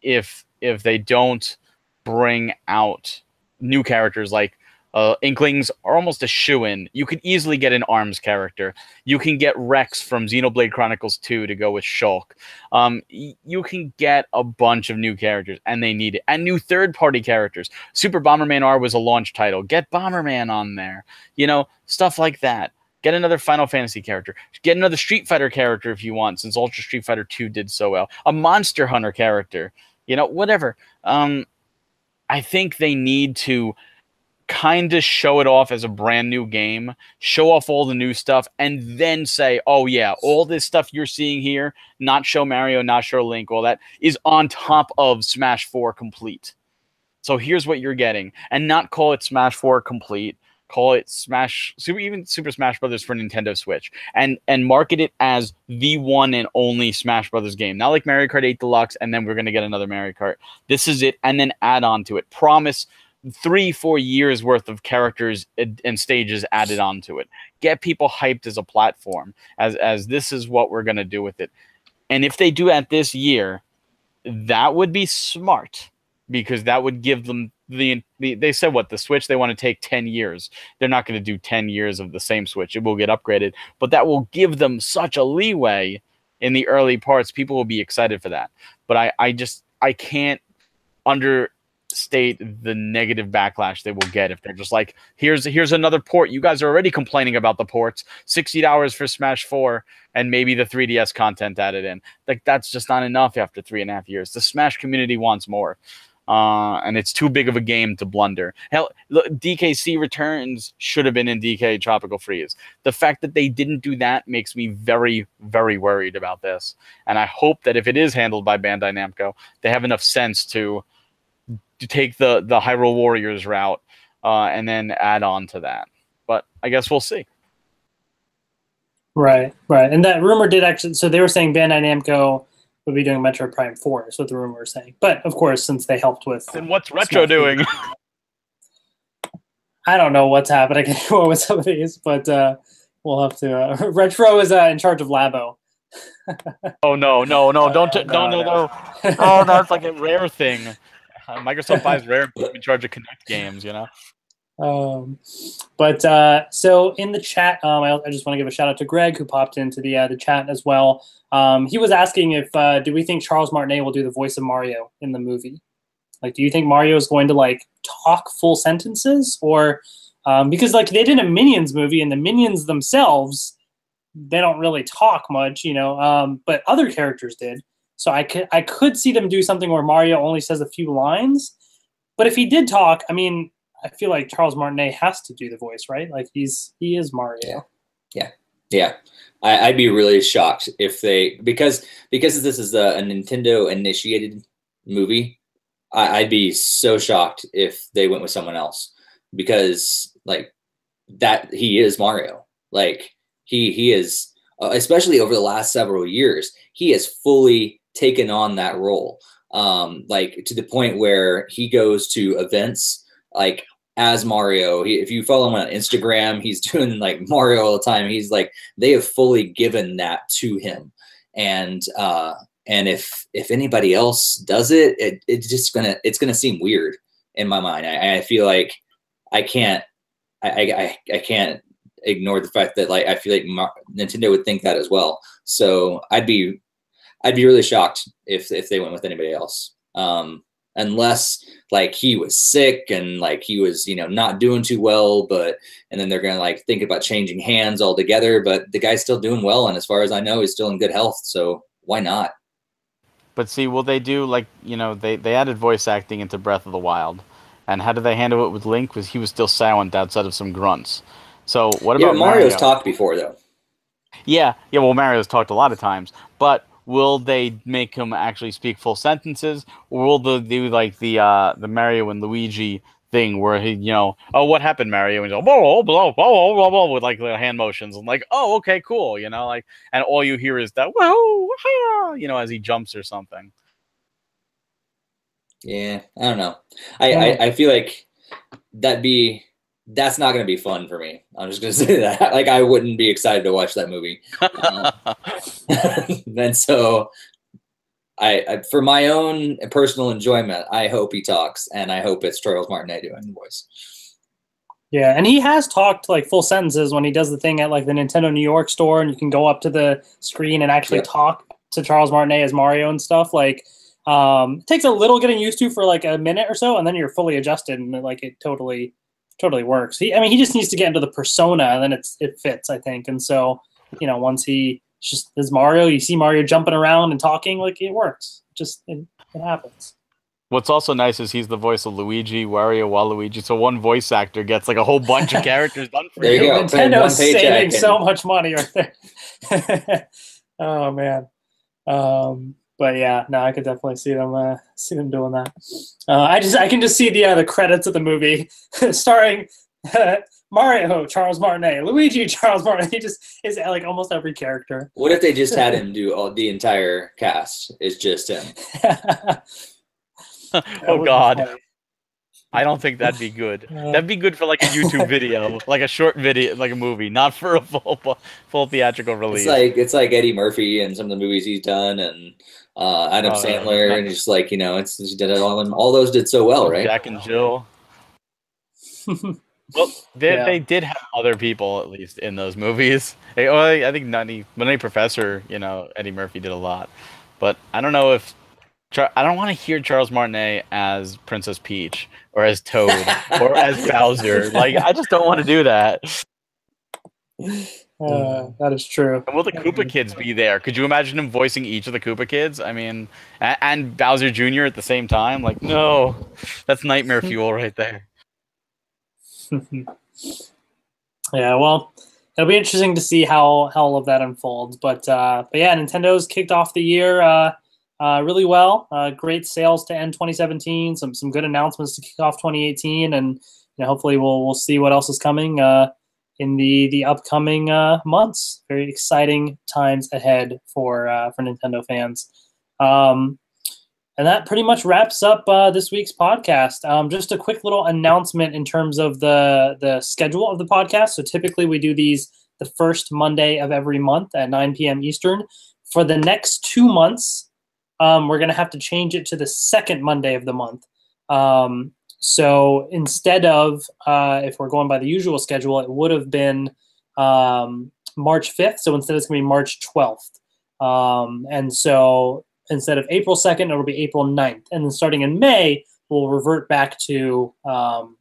If they don't bring out new characters like Inklings are almost a shoo-in. You can easily get an ARMS character. You can get Rex from Xenoblade Chronicles 2 to go with Shulk. You can get a bunch of new characters, and they need it. And new third-party characters. Super Bomberman R was a launch title. Get Bomberman on there. You know, stuff like that. Get another Final Fantasy character. Get another Street Fighter character if you want, since Ultra Street Fighter 2 did so well. A Monster Hunter character. You know, whatever. I think they need to kind of show it off as a brand new game, show off all the new stuff, and then say, oh yeah, all this stuff you're seeing here, not show Mario, not show Link, all that, is on top of Smash 4 Complete. So here's what you're getting, and not call it Smash 4 Complete, call it even Super Smash Brothers for Nintendo Switch, and market it as the one and only Smash Brothers game. Not like Mario Kart 8 Deluxe, and then we're going to get another Mario Kart. This is it, and then add on to it. Promise 3-4 years worth of characters and stages added onto it. Get people hyped as a platform, as this is what we're going to do with it. And if they do that this year, that would be smart, because that would give them they said what, the Switch, they want to take 10 years. They're not going to do 10 years of the same Switch. It will get upgraded, but that will give them such a leeway in the early parts. People will be excited for that. But I can't understate the negative backlash they will get if they're just like, here's another port. You guys are already complaining about the ports. $60 for Smash 4 and maybe the 3DS content added in. Like, that's just not enough after 3.5 years. The Smash community wants more. And it's too big of a game to blunder. Hell, DKC Returns should have been in DK Tropical Freeze. The fact that they didn't do that makes me very, very worried about this. And I hope that if it is handled by Bandai Namco, they have enough sense to take the Hyrule Warriors route and then add on to that. But I guess we'll see. Right. And that rumor did actually, so they were saying Bandai Namco would be doing Metroid Prime 4, is what the rumor was saying. But, of course, since they helped with... Then what's Retro doing? I don't know what's happening anymore with some of these, but we'll have to... Retro is in charge of Labo. Oh, no. No. Oh, that's like a Rare thing. Microsoft buys Rare and puts them in charge of Connect games, you know? So in the chat, I just want to give a shout out to Greg who popped into the chat as well. He was asking if do we think Charles Martinet will do the voice of Mario in the movie? Like, do you think Mario is going to like talk full sentences, or because like they did a Minions movie and the Minions themselves, they don't really talk much, but other characters did. So I could see them do something where Mario only says a few lines. But if he did talk, I mean, I feel like Charles Martinet has to do the voice, right? Like he is Mario. Yeah. I'd be really shocked if they because this is a Nintendo initiated movie. I'd be so shocked if they went with someone else, because like that he is Mario. Like he is, especially over the last several years, he has fully taken on that role. Like to the point where he goes to events like as Mario. If you follow him on Instagram, he's doing like Mario all the time. He's like, they have fully given that to him. And if anybody else does it, it's gonna seem weird in my mind. I feel like I can't ignore the fact that like I feel like Nintendo would think that as well. So I'd be really shocked if they went with anybody else, unless like he was sick and like he was not doing too well, and then they're gonna like think about changing hands altogether. But the guy's still doing well, and as far as I know, he's still in good health. So why not? But see, will they do like they added voice acting into Breath of the Wild, and how did they handle it with Link? Because he was still silent outside of some grunts. So what about Mario's Mario? talked before though. Yeah. Well, Mario's talked a lot of times, but will they make him actually speak full sentences, or will they do like the Mario and Luigi thing where he, oh, what happened, Mario? And he's like, blah, blah, blah, blah, blah, blah, with like the hand motions and like, oh, okay, cool, like, and all you hear is that, whoa, as he jumps or something. Yeah, I don't know. I feel like that's not going to be fun for me. I'm just going to say that. Like, I wouldn't be excited to watch that movie. And so I for my own personal enjoyment, I hope he talks, and I hope it's Charles Martinet doing the voice. Yeah, and he has talked like full sentences when he does the thing at like the Nintendo New York store, and you can go up to the screen and actually talk to Charles Martinet as Mario and stuff. Like, it takes a little getting used to for like a minute or so, and then you're fully adjusted, and like it totally works. He just needs to get into the persona, and then it fits, I think. And so, once he just is Mario, you see Mario jumping around and talking, like it works. It happens. What's also nice is he's the voice of Luigi, Wario, Waluigi. So one voice actor gets like a whole bunch of characters done for you. Go. Nintendo's saving so much money right there. Oh man. But yeah, no, I could definitely see them doing that. I can just see the credits of the movie starring Mario, Charles Martinet, Luigi, Charles Martinet. He just is like almost every character. What if they just had him do the entire cast? It's just him. Oh God. I don't think that'd be good. That'd be good for like a YouTube video, like a short video, like a movie, not for a full theatrical release. It's like Eddie Murphy and some of the movies he's done, and Adam Sandler, and just like he did it all, and all those did so well, right? Jack and Jill. Well, they did have other people at least in those movies. I think Nutty Professor, Eddie Murphy did a lot, but I don't know if. I don't want to hear Charles Martinet as Princess Peach or as Toad or as Bowser. Like, I just don't want to do that. That is true. And will the Koopa Kids be there? Could you imagine him voicing each of the Koopa Kids? I mean, and Bowser Jr. at the same time? Like, no. That's nightmare fuel right there. Yeah, well, it'll be interesting to see how all of that unfolds. But yeah, Nintendo's kicked off the year really well. Great sales to end 2017. Some good announcements to kick off 2018, and hopefully we'll see what else is coming in the upcoming months. Very exciting times ahead for Nintendo fans. And that pretty much wraps up this week's podcast. Just a quick little announcement in terms of the schedule of the podcast. So typically we do these the first Monday of every month at 9 p.m. Eastern. For the next 2 months, we're going to have to change it to the second Monday of the month. So instead of, if we're going by the usual schedule, it would have been March 5th. So instead it's going to be March 12th. And so instead of April 2nd, it'll be April 9th. And then starting in May, we'll revert back to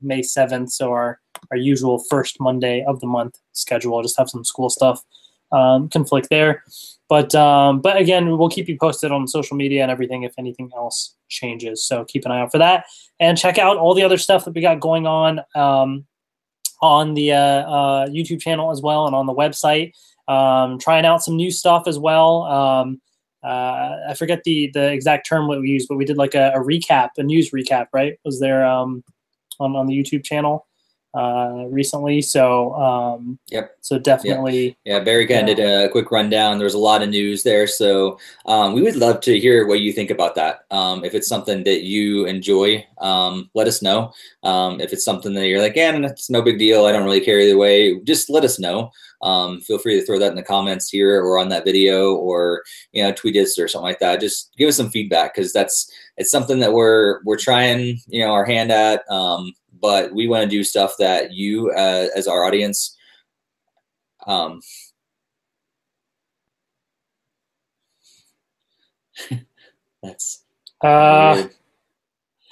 May 7th. So our usual first Monday of the month schedule. I'll just have some school stuff conflict there. But again, we'll keep you posted on social media and everything if anything else changes. So keep an eye out for that. And check out all the other stuff that we got going on the YouTube channel as well and on the website. Trying out some new stuff as well. I forget the exact term what we used, but we did like a recap, a news recap, right? Was there on the YouTube channel recently? So yep. So definitely. Yeah, Barry kind of did a quick rundown. There was a lot of news there, so we would love to hear what you think about that. If it's something that you enjoy, let us know. If it's something that you're like, it's no big deal, I don't really care either way, just let us know. Feel free to throw that in the comments here or on that video, or tweet us or something like that. Just give us some feedback, because it's something that we're trying our hand at. But we want to do stuff that you as our audience that's weird.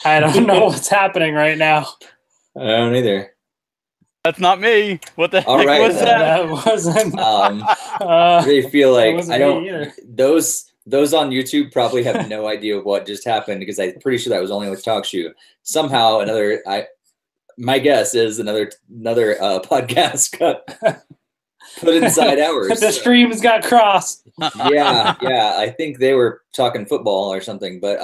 I don't know what's happening right now. I don't either. That's not me. What the heck was that? That wasn't. I really feel like I don't. Either. Those on YouTube probably have no idea what just happened, because I'm pretty sure that was only with TalkShoe. Somehow my guess is another podcast got put inside ours. The streams got crossed. Yeah. I think they were talking football or something, but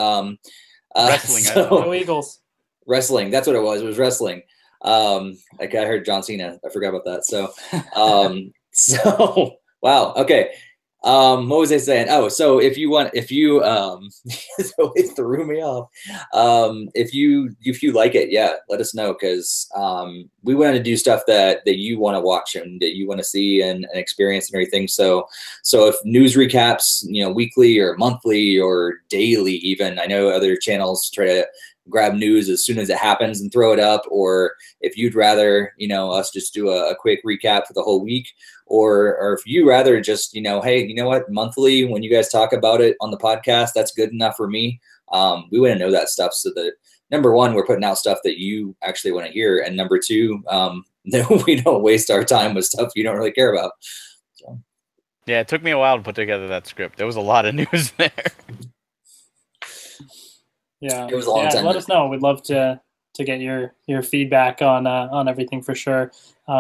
wrestling. Go Eagles. Wrestling. That's what it was. It was wrestling. Like I heard John Cena. I forgot about that. So, so wow. Okay. What was I saying? Oh, so if you so it threw me off. If you like it, yeah, let us know, because we want to do stuff that you want to watch and that you want to see and experience and everything. So if news recaps, weekly or monthly or daily, even, I know other channels try to grab news as soon as it happens and throw it up, or if you'd rather us just do a quick recap for the whole week, or if you rather just hey, you know what, monthly when you guys talk about it on the podcast, that's good enough for me. We want to know that stuff, so that number one, we're putting out stuff that you actually want to hear, and number two, that we don't waste our time with stuff you don't really care about. So. Yeah, it took me a while to put together that script. There was a lot of news there. Yeah, it was a long time. Let us know. We'd love to get your feedback on everything for sure,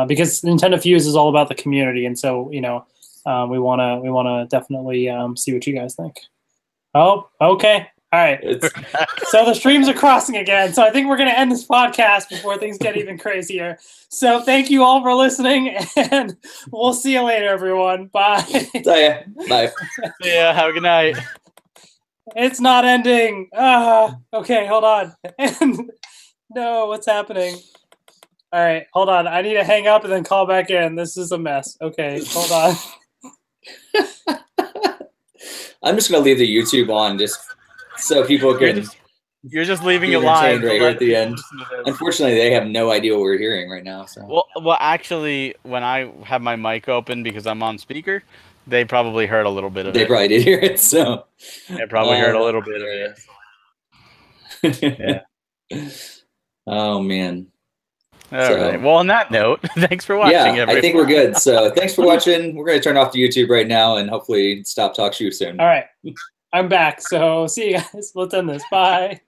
because NintendoFuse is all about the community, and so we wanna definitely see what you guys think. Oh, okay, all right. So the streams are crossing again. So I think we're gonna end this podcast before things get even crazier. So thank you all for listening, and we'll see you later, everyone. Bye. See ya. Bye. Yeah. Have a good night. It's not ending. Okay, hold on. No, what's happening? All right, hold on. I need to hang up and then call back in. This is a mess. Okay, hold on. I'm just going to leave the YouTube on just so people can... You're just leaving it live right here at the end. Unfortunately, they have no idea what we're hearing right now. So. Well, actually, when I have my mic open because I'm on speaker, they probably heard a little bit of it. They probably did hear it, so... They probably heard a little bit of it. Yeah. Oh, man. All right. Well, on that note, thanks for watching, everyone. I think we're good. So thanks for watching. We're going to turn off the YouTube right now and hopefully stop TalkShoe soon. All right. I'm back. So see you guys. Let's end this. Bye.